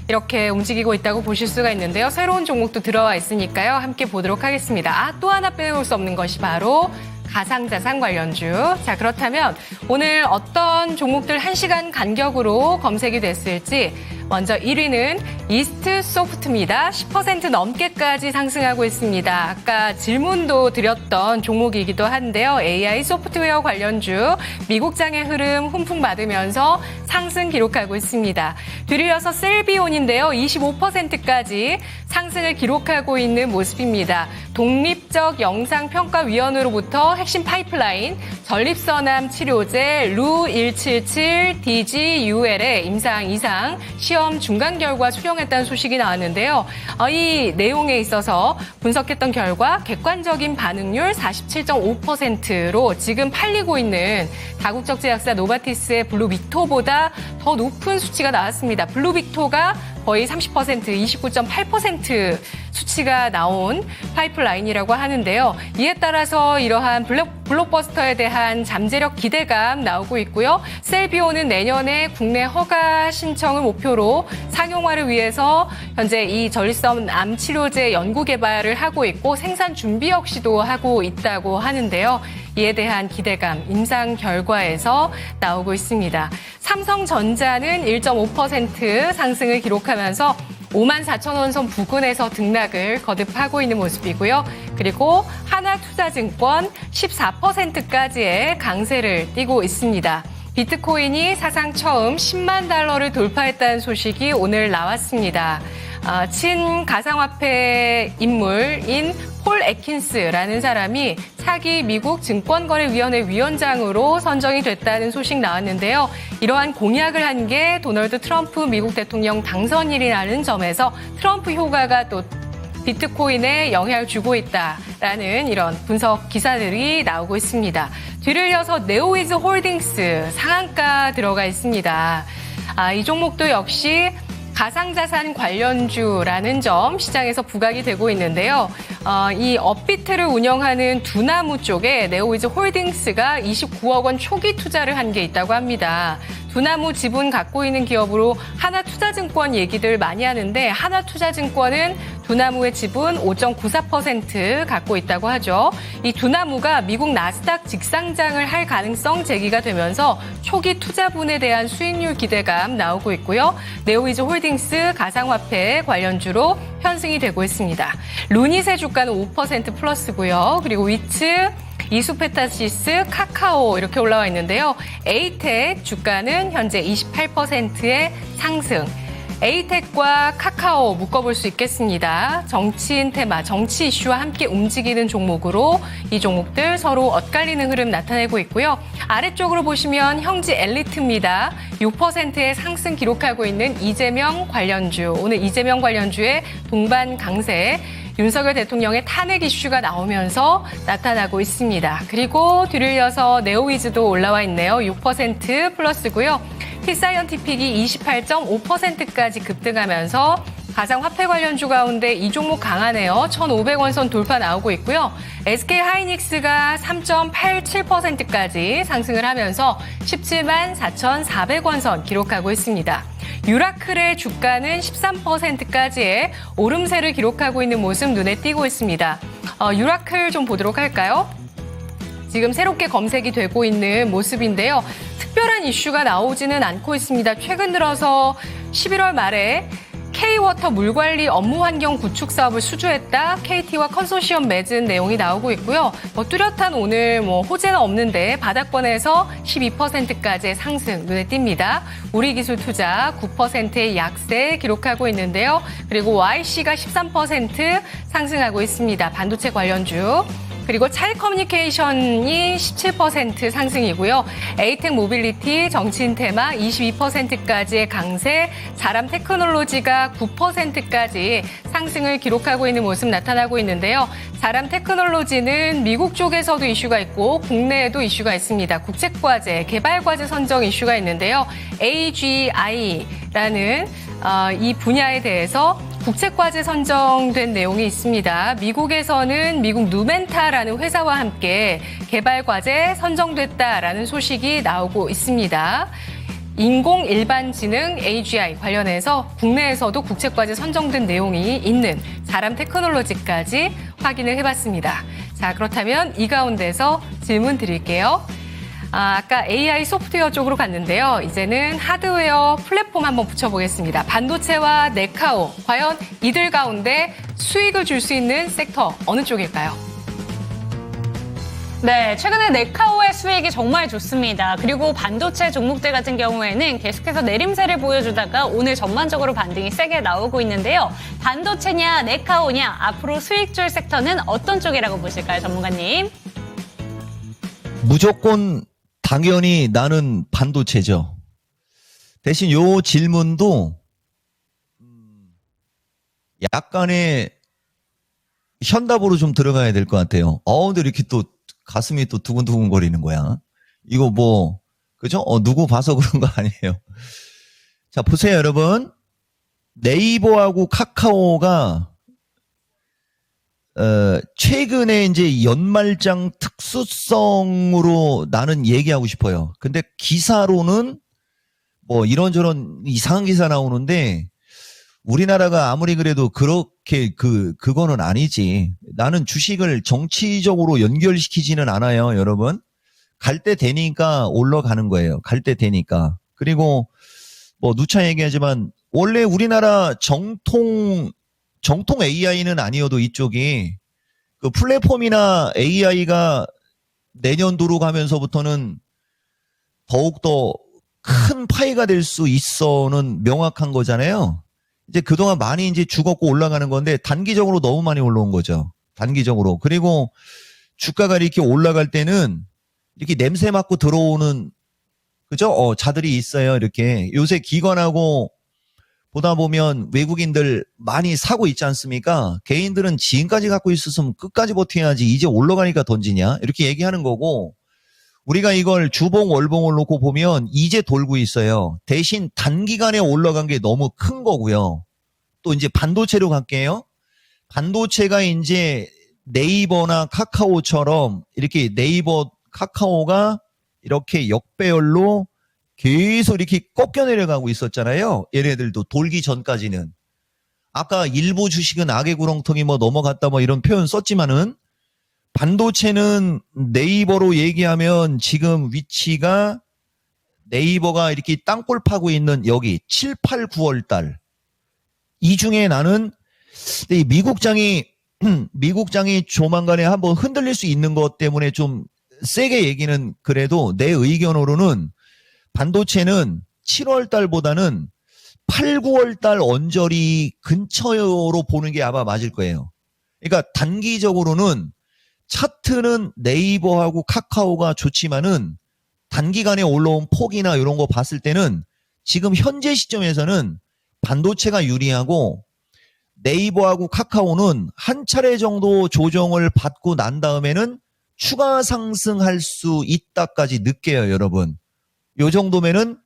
이렇게 움직이고 있다고 보실 수가 있는데요. 새로운 종목도 들어와 있으니까요. 함께 보도록 하겠습니다. 또 하나 빼놓을 수 없는 것이 바로 가상자산 관련주. 자, 그렇다면 오늘 어떤 종목들 1시간 간격으로 검색이 됐을지 먼저 1위는 이스트 소프트입니다. 10% 넘게까지 상승하고 있습니다. 아까 질문도 드렸던 종목이기도 한데요. AI 소프트웨어 관련주 미국장의 흐름 훈풍 받으면서 상승 기록하고 있습니다. 뒤이어서 셀비온인데요. 25%까지 상승을 기록하고 있는 모습입니다. 독립적 영상평가위원회로부터 핵심 파이프라인, 전립선암 치료제 루177 DGUL의 임상 이상 시험 중간 결과 수령했다는 소식이 나왔는데요. 이 내용에 있어서 분석했던 결과 객관적인 반응률 47.5%로 지금 팔리고 있는 다국적 제약사 노바티스의 블루빅토보다 더 높은 수치가 나왔습니다. 블루빅토가 거의 30%, 29.8% 수치가 나온 파이프라인이라고 하는데요. 이에 따라서 이러한 블록버스터에 대한 잠재력 기대감 나오고 있고요. 셀비온은 내년에 국내 허가 신청을 목표로 상용화를 위해서 현재 이 전립선 암 치료제 연구 개발을 하고 있고 생산 준비 역시도 하고 있다고 하는데요. 이에 대한 기대감, 임상 결과에서 나오고 있습니다. 삼성전자는 1.5% 상승을 기록하면서 54,000원 선 부근에서 등락을 거듭하고 있는 모습이고요. 그리고 하나투자증권 14%까지의 강세를 띠고 있습니다. 비트코인이 사상 처음 10만 달러를 돌파했다는 소식이 오늘 나왔습니다. 친가상화폐 인물인 폴 애킨스라는 사람이 차기 미국 증권거래위원회 위원장으로 선정이 됐다는 소식 나왔는데요. 이러한 공약을 한 게 도널드 트럼프 미국 대통령 당선일이라는 점에서 트럼프 효과가 또 비트코인에 영향을 주고 있다라는 이런 분석 기사들이 나오고 있습니다. 뒤를 이어서 네오위즈 홀딩스 상한가 들어가 있습니다. 이 종목도 역시 가상자산 관련주라는 점 시장에서 부각이 되고 있는데요. 이 업비트를 운영하는 두나무 쪽에 네오위즈 홀딩스가 29억 원 초기 투자를 한 게 있다고 합니다. 두나무 지분 갖고 있는 기업으로 하나투자증권 얘기들 많이 하는데 하나투자증권은 두나무의 지분 5.94% 갖고 있다고 하죠. 이 두나무가 미국 나스닥 직상장을 할 가능성 제기가 되면서 초기 투자분에 대한 수익률 기대감 나오고 있고요. 네오위즈 홀딩스 가상화폐 관련주로 편승이 되고 있습니다. 루닛의 주가는 5% 플러스고요. 그리고 위츠, 이수페타시스, 카카오 이렇게 올라와 있는데요. 에이텍 주가는 현재 28%의 상승. 에이텍과 카카오 묶어볼 수 있겠습니다. 정치인 테마, 정치 이슈와 함께 움직이는 종목으로 이 종목들 서로 엇갈리는 흐름 나타내고 있고요. 아래쪽으로 보시면 형지 엘리트입니다. 6%의 상승 기록하고 있는 이재명 관련주. 오늘 이재명 관련주의 동반 강세. 윤석열 대통령의 탄핵 이슈가 나오면서 나타나고 있습니다. 그리고 뒤를 이어서 네오위즈도 올라와 있네요. 6% 플러스고요. T사이언티픽이 28.5%까지 급등하면서 가상화폐 관련주 가운데 이 종목 강하네요. 1,500원 선 돌파 나오고 있고요. SK하이닉스가 3.87%까지 상승을 하면서 17만 4,400원 선 기록하고 있습니다. 유라클의 주가는 13%까지의 오름세를 기록하고 있는 모습 눈에 띄고 있습니다. 유라클 좀 보도록 할까요? 지금 새롭게 검색이 되고 있는 모습인데요. 특별한 이슈가 나오지는 않고 있습니다. 최근 들어서 11월 말에 K-워터 물관리 업무 환경 구축 사업을 수주했다. KT와 컨소시엄 맺은 내용이 나오고 있고요. 뚜렷한 오늘 호재는 없는데 바닥권에서 12%까지의 상승 눈에 띕니다. 우리기술투자 9%의 약세 기록하고 있는데요. 그리고 YC가 13% 상승하고 있습니다. 반도체 관련주. 그리고 차이커뮤니케이션이 17% 상승이고요. 에이텍 모빌리티, 정치인테마 22%까지의 강세, 자람 테크놀로지가 9%까지 상승을 기록하고 있는 모습 나타나고 있는데요. 자람 테크놀로지는 미국 쪽에서도 이슈가 있고 국내에도 이슈가 있습니다. 국책과제, 개발과제 선정 이슈가 있는데요. AGI라는 이 분야에 대해서 국책과제 선정된 내용이 있습니다. 미국에서는 미국 누멘타라는 회사와 함께 개발과제 선정됐다라는 소식이 나오고 있습니다. 인공일반지능 AGI 관련해서 국내에서도 국책과제 선정된 내용이 있는 자람 테크놀로지까지 확인을 해봤습니다. 자, 그렇다면 이 가운데서 질문 드릴게요. 아까 AI 소프트웨어 쪽으로 갔는데요. 이제는 하드웨어 플랫폼 한번 붙여보겠습니다. 반도체와 네카오, 과연 이들 가운데 수익을 줄 수 있는 섹터 어느 쪽일까요? 네, 최근에 네카오의 수익이 정말 좋습니다. 그리고 반도체 종목들 같은 경우에는 계속해서 내림세를 보여주다가 오늘 전반적으로 반등이 세게 나오고 있는데요. 반도체냐 네카오냐 앞으로 수익 줄 섹터는 어떤 쪽이라고 보실까요, 전문가님? 무조건 당연히 나는 반도체죠. 대신 요 질문도 약간의 현답으로 좀 들어가야 될 것 같아요. 근데 이렇게 또 가슴이 또 두근두근 거리는 거야. 이거 그죠? 누구 봐서 그런 거 아니에요. 자, 보세요, 여러분. 네이버하고 카카오가 최근에 이제 연말장 특수성으로 나는 얘기하고 싶어요. 근데 기사로는 이런저런 이상한 기사 나오는데 우리나라가 아무리 그래도 그렇게 그거는 아니지. 나는 주식을 정치적으로 연결시키지는 않아요, 여러분. 갈 때 되니까 올라가는 거예요. 갈 때 되니까. 그리고 누차 얘기하지만 원래 우리나라 정통 AI는 아니어도 이쪽이 그 플랫폼이나 AI가 내년도로 가면서부터는 더욱더 큰 파이가 될 수 있어는 명확한 거잖아요. 이제 그동안 많이 이제 죽었고 올라가는 건데 단기적으로 너무 많이 올라온 거죠. 단기적으로. 그리고 주가가 이렇게 올라갈 때는 이렇게 냄새 맡고 들어오는 그죠? 자들이 있어요. 이렇게 요새 기관하고 보다 보면 외국인들 많이 사고 있지 않습니까? 개인들은 지금까지 갖고 있었으면 끝까지 버텨야지 이제 올라가니까 던지냐 이렇게 얘기하는 거고 우리가 이걸 주봉 월봉을 놓고 보면 이제 돌고 있어요. 대신 단기간에 올라간 게 너무 큰 거고요. 또 이제 반도체로 갈게요. 반도체가 이제 네이버나 카카오처럼 이렇게 네이버 카카오가 이렇게 역배열로 계속 이렇게 꺾여 내려가고 있었잖아요. 얘네들도 돌기 전까지는. 아까 일부 주식은 악의 구렁텅이 넘어갔다 이런 표현 썼지만은 반도체는 네이버로 얘기하면 지금 위치가 네이버가 이렇게 땅굴 파고 있는 여기 7, 8, 9월 달. 이 중에 나는 미국장이 조만간에 한번 흔들릴 수 있는 것 때문에 좀 세게 얘기는 그래도 내 의견으로는 반도체는 7월 달보다는 8, 9월 달 언저리 근처로 보는 게 아마 맞을 거예요. 그러니까 단기적으로는 차트는 네이버하고 카카오가 좋지만은 단기간에 올라온 폭이나 이런 거 봤을 때는 지금 현재 시점에서는 반도체가 유리하고 네이버하고 카카오는 한 차례 정도 조정을 받고 난 다음에는 추가 상승할 수 있다까지 느껴요, 여러분. 요 정도면은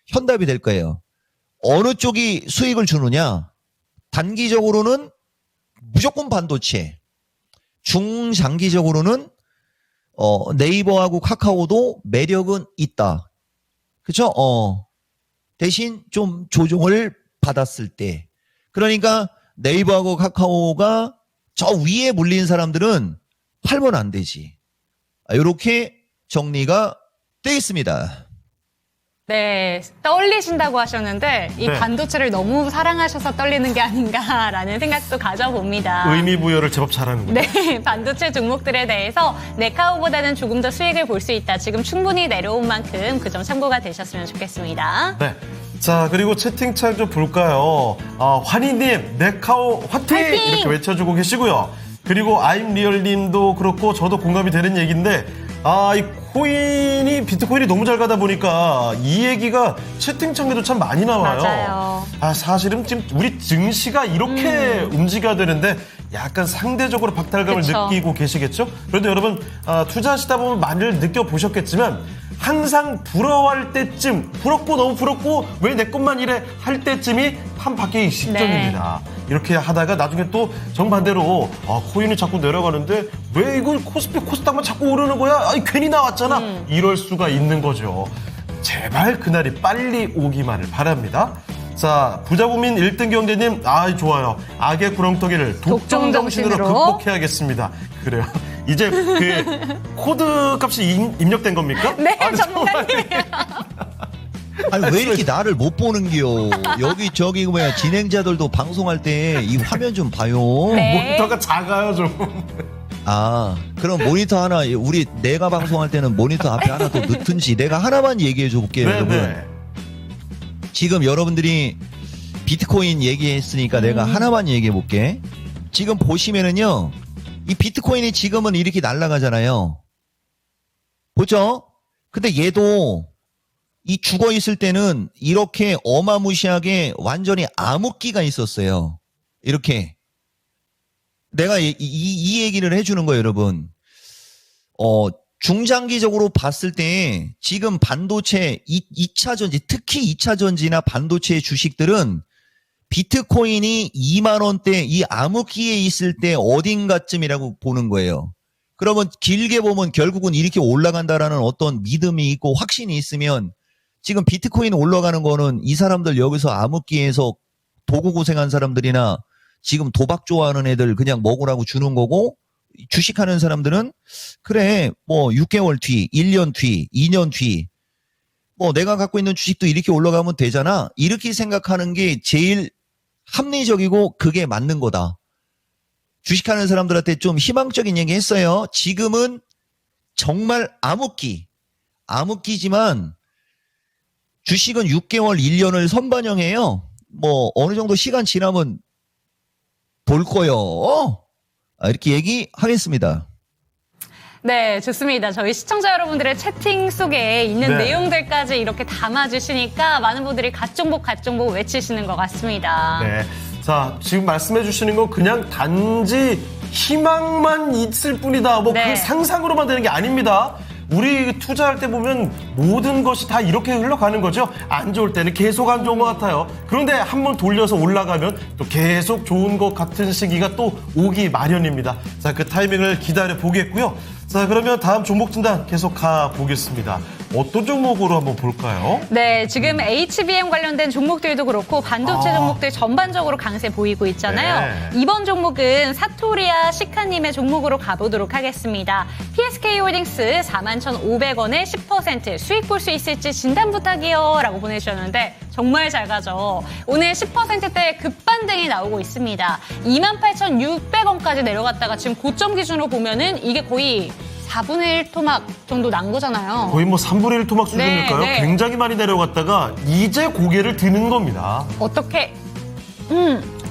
현답이 될 거예요. 어느 쪽이 수익을 주느냐? 단기적으로는 무조건 반도체. 중장기적으로는 네이버하고 카카오도 매력은 있다. 그쵸? 대신 좀 조정을 받았을 때. 그러니까 네이버하고 카카오가 저 위에 물린 사람들은 팔면 안 되지. 이렇게 정리가 되겠습니다. 네, 떨리신다고 하셨는데 이 네. 반도체를 너무 사랑하셔서 떨리는 게 아닌가라는 생각도 가져봅니다. 의미 부여를 제법 잘하는군요. 네, 반도체 종목들에 대해서 네카오보다는 조금 더 수익을 볼 수 있다. 지금 충분히 내려온 만큼 그 점 참고가 되셨으면 좋겠습니다. 네. 자, 그리고 채팅창 좀 볼까요? 환희님, 네카오 화이팅! 화이팅! 이렇게 외쳐주고 계시고요. 그리고 아임리얼님도 그렇고 저도 공감이 되는 얘기인데, 이 코인이, 비트코인이 너무 잘 가다 보니까 이 얘기가 채팅창에도 참 많이 나와요. 맞아요. 사실은 지금 우리 증시가 이렇게 움직여야 되는데 약간 상대적으로 박탈감을 그쵸. 느끼고 계시겠죠? 그래도 여러분, 투자하시다 보면 많이들 느껴보셨겠지만 항상 부러워할 때쯤, 부럽고 너무 부럽고 왜 내 것만 이래 할 때쯤이 판 바뀌기 직전입니다. 이렇게 하다가 나중에 또 정반대로 코인이 자꾸 내려가는데 왜 이걸 코스피 코스닥만 자꾸 오르는 거야? 괜히 나왔잖아. 이럴 수가 있는 거죠. 제발 그날이 빨리 오기만을 바랍니다. 자, 부자국민 1등 경제님, 좋아요. 악의 구렁텅이를 독점정신으로 독점정신으로. 극복해야겠습니다. 그래요. 이제 그 코드 값이 입력된 겁니까? 네, 아주 전문가님. 아니 왜 이렇게 나를 못 보는겨? 여기 저기 뭐야 진행자들도 방송할 때 이 화면 좀 봐요. 네. 모니터가 작아요, 좀. 그럼 모니터 하나 내가 방송할 때는 모니터 앞에 하나 더 넣든지 내가 하나만 얘기해 줘 볼게요, 여러분. 네. 지금 여러분들이 비트코인 얘기했으니까 내가 하나만 얘기해 볼게. 지금 보시면은요. 이 비트코인이 지금은 이렇게 날아가잖아요. 보죠? 근데 얘도 이 죽어 있을 때는 이렇게 어마무시하게 완전히 암흑기가 있었어요. 이렇게. 내가 이 얘기를 해주는 거예요, 여러분. 중장기적으로 봤을 때 지금 반도체 2차 전지, 특히 2차 전지나 반도체 주식들은 비트코인이 2만 원대 이 암흑기에 있을 때 어딘가쯤이라고 보는 거예요. 그러면 길게 보면 결국은 이렇게 올라간다라는 어떤 믿음이 있고 확신이 있으면 지금 비트코인 올라가는 거는 이 사람들 여기서 암흑기에서 도구 고생한 사람들이나 지금 도박 좋아하는 애들 그냥 먹으라고 주는 거고 주식하는 사람들은 그래 뭐 6개월 뒤, 1년 뒤, 2년 뒤 뭐 내가 갖고 있는 주식도 이렇게 올라가면 되잖아. 이렇게 생각하는 게 제일 합리적이고 그게 맞는 거다. 주식하는 사람들한테 좀 희망적인 얘기 했어요. 지금은 정말 암흑기지만 주식은 6개월, 1년을 선반영해요. 뭐 어느 정도 시간 지나면 볼 거요. 이렇게 얘기하겠습니다. 네, 좋습니다. 저희 시청자 여러분들의 채팅 속에 있는 네. 내용들까지 이렇게 담아주시니까 많은 분들이 갓종목 외치시는 것 같습니다. 네. 자, 지금 말씀해 주시는 건 그냥 단지 희망만 있을 뿐이다. 뭐 네. 그 상상으로만 되는 게 아닙니다. 우리 투자할 때 보면 모든 것이 다 이렇게 흘러가는 거죠. 안 좋을 때는 계속 안 좋은 것 같아요. 그런데 한번 돌려서 올라가면 또 계속 좋은 것 같은 시기가 또 오기 마련입니다. 자, 그 타이밍을 기다려 보겠고요. 자, 그러면 다음 종목 진단 계속 가보겠습니다. 어떤 종목으로 한번 볼까요? 네, 지금 HBM 관련된 종목들도 그렇고 반도체 종목들 전반적으로 강세 보이고 있잖아요. 네. 이번 종목은 사토리아 시카님의 종목으로 가보도록 하겠습니다. PSK홀딩스 41,500원에 10% 수익 볼 수 있을지 진단 부탁이요 라고 보내주셨는데 정말 잘 가죠. 오늘 10%대 급반등이 나오고 있습니다. 28,600원까지 내려갔다가 지금 고점 기준으로 보면은 이게 거의 4분의 1 토막 정도 난 거잖아요. 거의 뭐 3분의 1 토막 수준일까요? 네. 굉장히 많이 내려갔다가 이제 고개를 드는 겁니다. 어떻게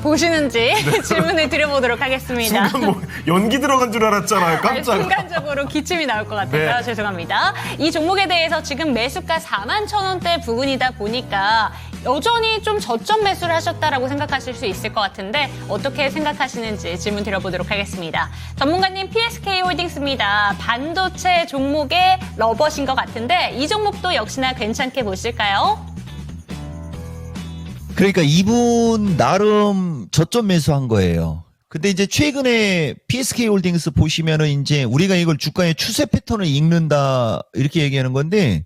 보시는지 질문을 드려보도록 하겠습니다. 순간 뭐 연기 들어간 줄 알았잖아요. 아니, 깜짝. 순간적으로 기침이 나올 것 같아서 네. 죄송합니다. 이 종목에 대해서 지금 매수가 41,000원대 부근이다 보니까 여전히 좀 저점 매수를 하셨다라고 생각하실 수 있을 것 같은데 어떻게 생각하시는지 질문 드려보도록 하겠습니다. 전문가님, PSK홀딩스입니다. 반도체 종목의 러버신 것 같은데 이 종목도 역시나 괜찮게 보실까요? 그러니까 이분 나름 저점 매수한 거예요. 근데 이제 최근에 PSK홀딩스 보시면은 이제 우리가 이걸 주가의 추세 패턴을 읽는다 이렇게 얘기하는 건데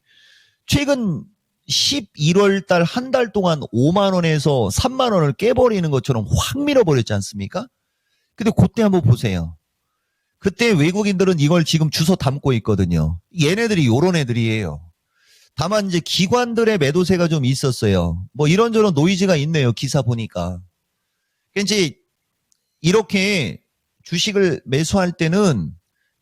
최근 11월 달 한 달 동안 5만 원에서 3만 원을 깨버리는 것처럼 확 밀어버렸지 않습니까? 근데 그때 한번 보세요. 그때 외국인들은 이걸 지금 주워 담고 있거든요. 얘네들이 요런 애들이에요. 다만 이제 기관들의 매도세가 좀 있었어요. 뭐 이런저런 노이즈가 있네요. 기사 보니까. 그러니까 이제 이렇게 주식을 매수할 때는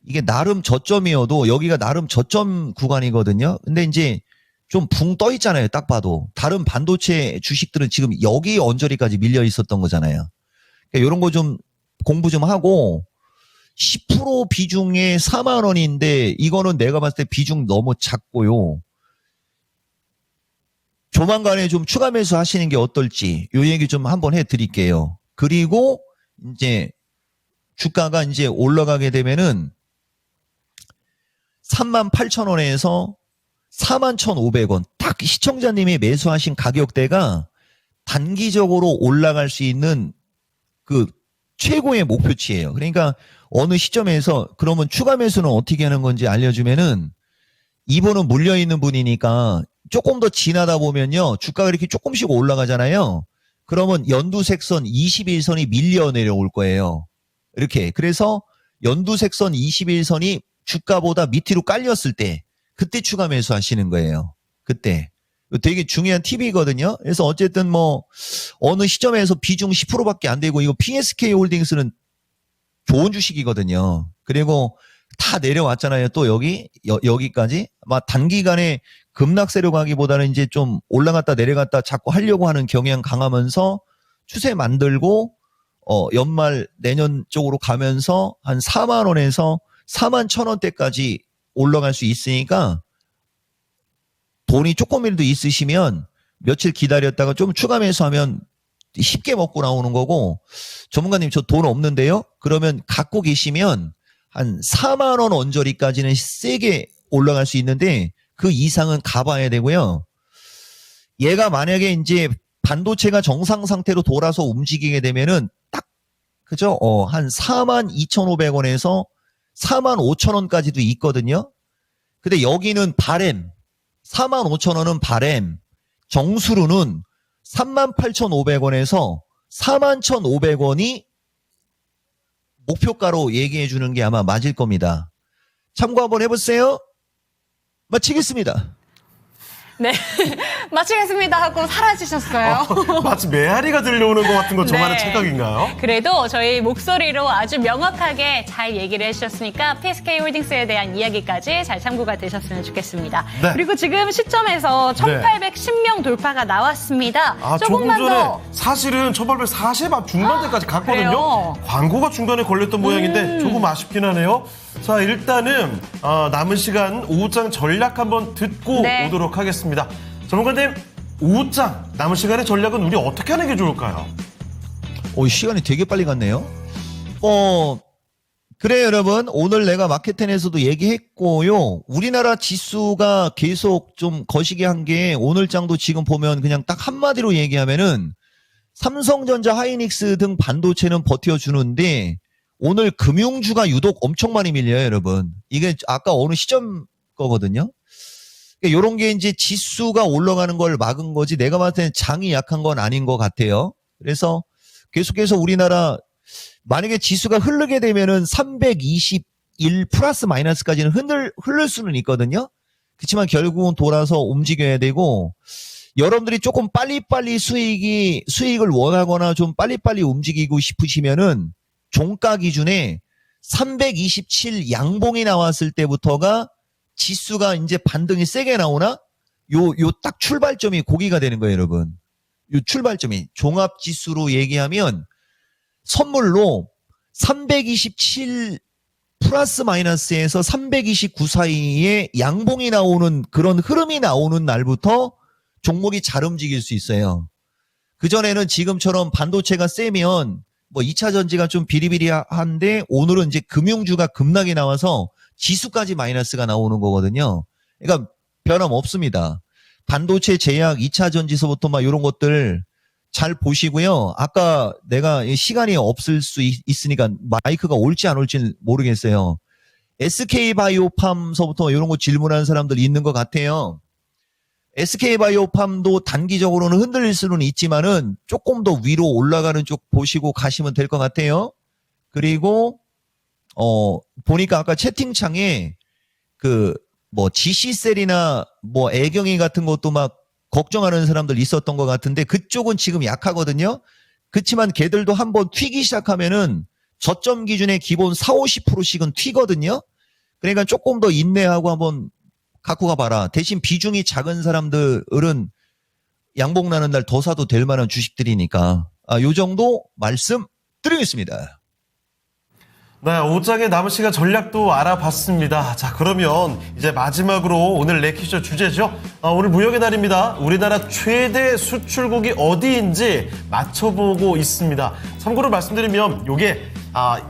이게 나름 저점이어도 여기가 나름 저점 구간이거든요. 근데 이제 좀 붕 떠 있잖아요. 딱 봐도. 다른 반도체 주식들은 지금 여기 언저리까지 밀려 있었던 거잖아요. 그러니까 이런 거 좀 공부 좀 하고 10% 비중에 4만 원인데 이거는 내가 봤을 때 비중 너무 작고요. 조만간에 좀 추가 매수 하시는 게 어떨지 요 얘기 좀 한번 해드릴게요. 그리고 이제 주가가 이제 올라가게 되면은 38,000원에서 41,500원 딱 시청자님이 매수하신 가격대가 단기적으로 올라갈 수 있는 그 최고의 목표치예요. 그러니까 어느 시점에서 그러면 추가 매수는 어떻게 하는 건지 알려주면은 이분은 물려있는 분이니까 조금 더 지나다 보면요. 주가가 이렇게 조금씩 올라가잖아요. 그러면 연두색선 21선이 밀려 내려올 거예요. 이렇게. 그래서 연두색선 21선이 주가보다 밑으로 깔렸을 때 그때 추가 매수하시는 거예요. 그때. 되게 중요한 팁이거든요. 그래서 어쨌든 뭐 어느 시점에서 비중 10%밖에 안 되고 이거 PSK홀딩스는 좋은 주식이거든요. 그리고 다 내려왔잖아요. 또 여기까지. 아마 단기간에 급락세로 가기보다는 이제 좀 올라갔다 내려갔다 자꾸 하려고 하는 경향 강하면서 추세 만들고 연말 내년 쪽으로 가면서 한 4만 원에서 4만 1,000원대까지 올라갈 수 있으니까 돈이 조금이라도 있으시면 며칠 기다렸다가 좀 추가 매수하면 쉽게 먹고 나오는 거고 전문가님 저 돈 없는데요? 그러면 갖고 계시면 한 4만 원 언저리까지는 세게 올라갈 수 있는데 그 이상은 가봐야 되고요. 얘가 만약에 이제 반도체가 정상 상태로 돌아서 움직이게 되면은 딱 그죠? 한 42,500원에서 45,000원까지도 있거든요. 근데 여기는 바램 45,000원은 바램 정수로는 38,500원에서 41,500원이 목표가로 얘기해 주는 게 아마 맞을 겁니다. 참고 한번 해보세요. 마치겠습니다. 네. 마치겠습니다 하고 사라지셨어요. 마치 메아리가 들려오는 것 같은 건 저만의 네. 착각인가요? 그래도 저희 목소리로 아주 명확하게 잘 얘기를 해주셨으니까 PSK홀딩스에 대한 이야기까지 잘 참고가 되셨으면 좋겠습니다. 네. 그리고 지금 시점에서 1810명 돌파가 나왔습니다. 조금 조금만 전에 더. 사실은 1840 앞 중반대까지 갔거든요. 그래요? 광고가 중간에 걸렸던 모양인데 조금 아쉽긴 하네요. 자, 일단은 남은 시간 오후장 전략 한번 듣고 네. 오도록 하겠습니다. 전문가님, 오후장 남은 시간의 전략은 우리 어떻게 하는 게 좋을까요? 시간이 되게 빨리 갔네요. 그래요, 여러분. 오늘 내가 마켓텐에서도 얘기했고요. 우리나라 지수가 계속 좀 거시기 한 게 오늘장도 지금 보면 그냥 딱 한마디로 얘기하면은 삼성전자, 하이닉스 등 반도체는 버텨주는데 오늘 금융주가 유독 엄청 많이 밀려요, 여러분. 이게 아까 어느 시점 거거든요. 그러니까 이런 게 이제 지수가 올라가는 걸 막은 거지 내가 봤을 때는 장이 약한 건 아닌 것 같아요. 그래서 계속해서 우리나라 만약에 지수가 흐르게 되면은 321 플러스 마이너스까지는 흐를 수는 있거든요. 그렇지만 결국은 돌아서 움직여야 되고 여러분들이 조금 빨리빨리 수익을 원하거나 좀 빨리빨리 움직이고 싶으시면은 종가 기준에 327 양봉이 나왔을 때부터가 지수가 이제 반등이 세게 나오나 요 딱 출발점이 고기가 되는 거예요, 여러분. 요 출발점이 종합 지수로 얘기하면 선물로 327 플러스 마이너스에서 329 사이에 양봉이 나오는 그런 흐름이 나오는 날부터 종목이 잘 움직일 수 있어요. 그전에는 지금처럼 반도체가 세면 뭐 2차 전지가 좀 비리비리한데 오늘은 이제 금융주가 급락이 나와서 지수까지 마이너스가 나오는 거거든요. 그러니까 변함 없습니다. 반도체 제약 2차 전지서부터 막 이런 것들 잘 보시고요. 아까 내가 시간이 없을 수 있으니까 마이크가 올지 안 올지 모르겠어요. SK바이오팜서부터 이런 거 질문하는 사람들 있는 것 같아요. SK바이오팜도 단기적으로는 흔들릴 수는 있지만은 조금 더 위로 올라가는 쪽 보시고 가시면 될 것 같아요. 그리고 보니까 아까 채팅창에 뭐 GC셀이나 뭐 애경이 같은 것도 막 걱정하는 사람들 있었던 것 같은데 그쪽은 지금 약하거든요. 그렇지만 걔들도 한번 튀기 시작하면은 저점 기준의 기본 40-50%씩은 튀거든요. 그러니까 조금 더 인내하고 한번 갖고 가봐라. 대신 비중이 작은 사람들은 양봉 나는 날 더 사도 될 만한 주식들이니까 요 정도 말씀 드리겠습니다. 네, 5장의 남은 시간 전략도 알아봤습니다. 자, 그러면 이제 마지막으로 오늘 레키쇼 주제죠. 오늘 무역의 날입니다. 우리나라 최대 수출국이 어디인지 맞춰보고 있습니다. 참고로 말씀드리면 요게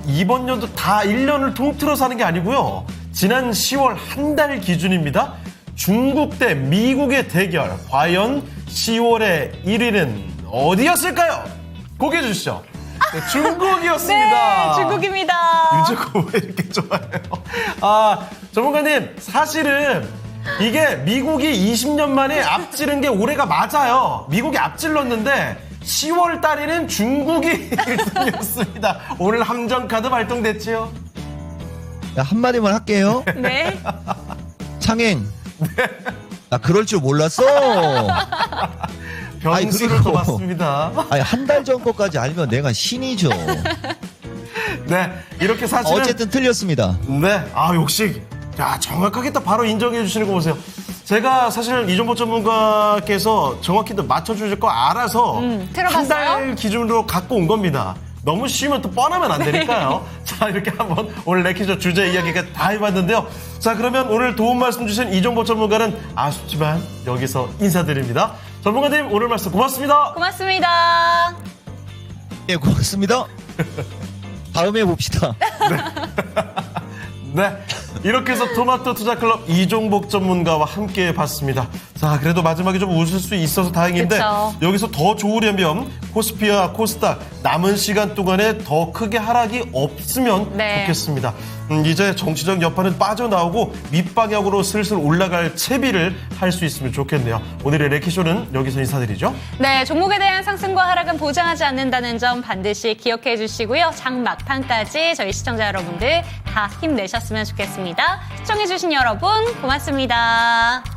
이번 연도 다 1년을 통틀어서 하는 게 아니고요. 지난 10월 한 달 기준입니다. 중국 대 미국의 대결. 과연 10월의 1위는 어디였을까요? 공개해 주시죠. 네, 중국이었습니다. 네, 중국입니다. 유재코 왜 이렇게 좋아해요? 전문가님, 사실은 이게 미국이 20년 만에 앞지른 게 올해가 맞아요. 미국이 앞질렀는데 10월 달에는 중국이 1등이었습니다. 오늘 함정카드 발동됐지요? 한마디만 할게요. 네. 창행. 나 그럴 줄 몰랐어. 변수를 또 봤습니다. 아니, 한 달 전 것까지 알면 내가 신이죠. 네, 이렇게 사실은 어쨌든 틀렸습니다. 네, 역시 정확하게 딱 바로 인정해 주시는 거 보세요. 제가 사실 이종보 전문가께서 정확히 맞춰주실 거 알아서 한 들어봤어요? 달 기준으로 갖고 온 겁니다. 너무 쉬우면 또 뻔하면 안 되니까요. 자, 이렇게 한번 오늘 레키쇼 주제 이야기가 다 해봤는데요. 자, 그러면 오늘 도움 말씀 주신 이종보 전문가는 아쉽지만 여기서 인사드립니다. 전문가님, 오늘 말씀 고맙습니다. 고맙습니다. 네, 고맙습니다. 다음에 봅시다. 네, 이렇게 해서 토마토 투자클럽 이종복 전문가와 함께 봤습니다. 자, 그래도 마지막에 좀 웃을 수 있어서 다행인데 그쵸. 여기서 더 좋으려면 코스피와 코스닥 남은 시간 동안에 더 크게 하락이 없으면 네. 좋겠습니다. 이제 정치적 여파는 빠져나오고 밑방향으로 슬슬 올라갈 채비를 할 수 있으면 좋겠네요. 오늘의 레키쇼는 여기서 인사드리죠. 네, 종목에 대한 상승과 하락은 보장하지 않는다는 점 반드시 기억해 주시고요. 장 막판까지 저희 시청자 여러분들 다 힘내셨으면 좋겠습니다. 시청해 주신 여러분 고맙습니다.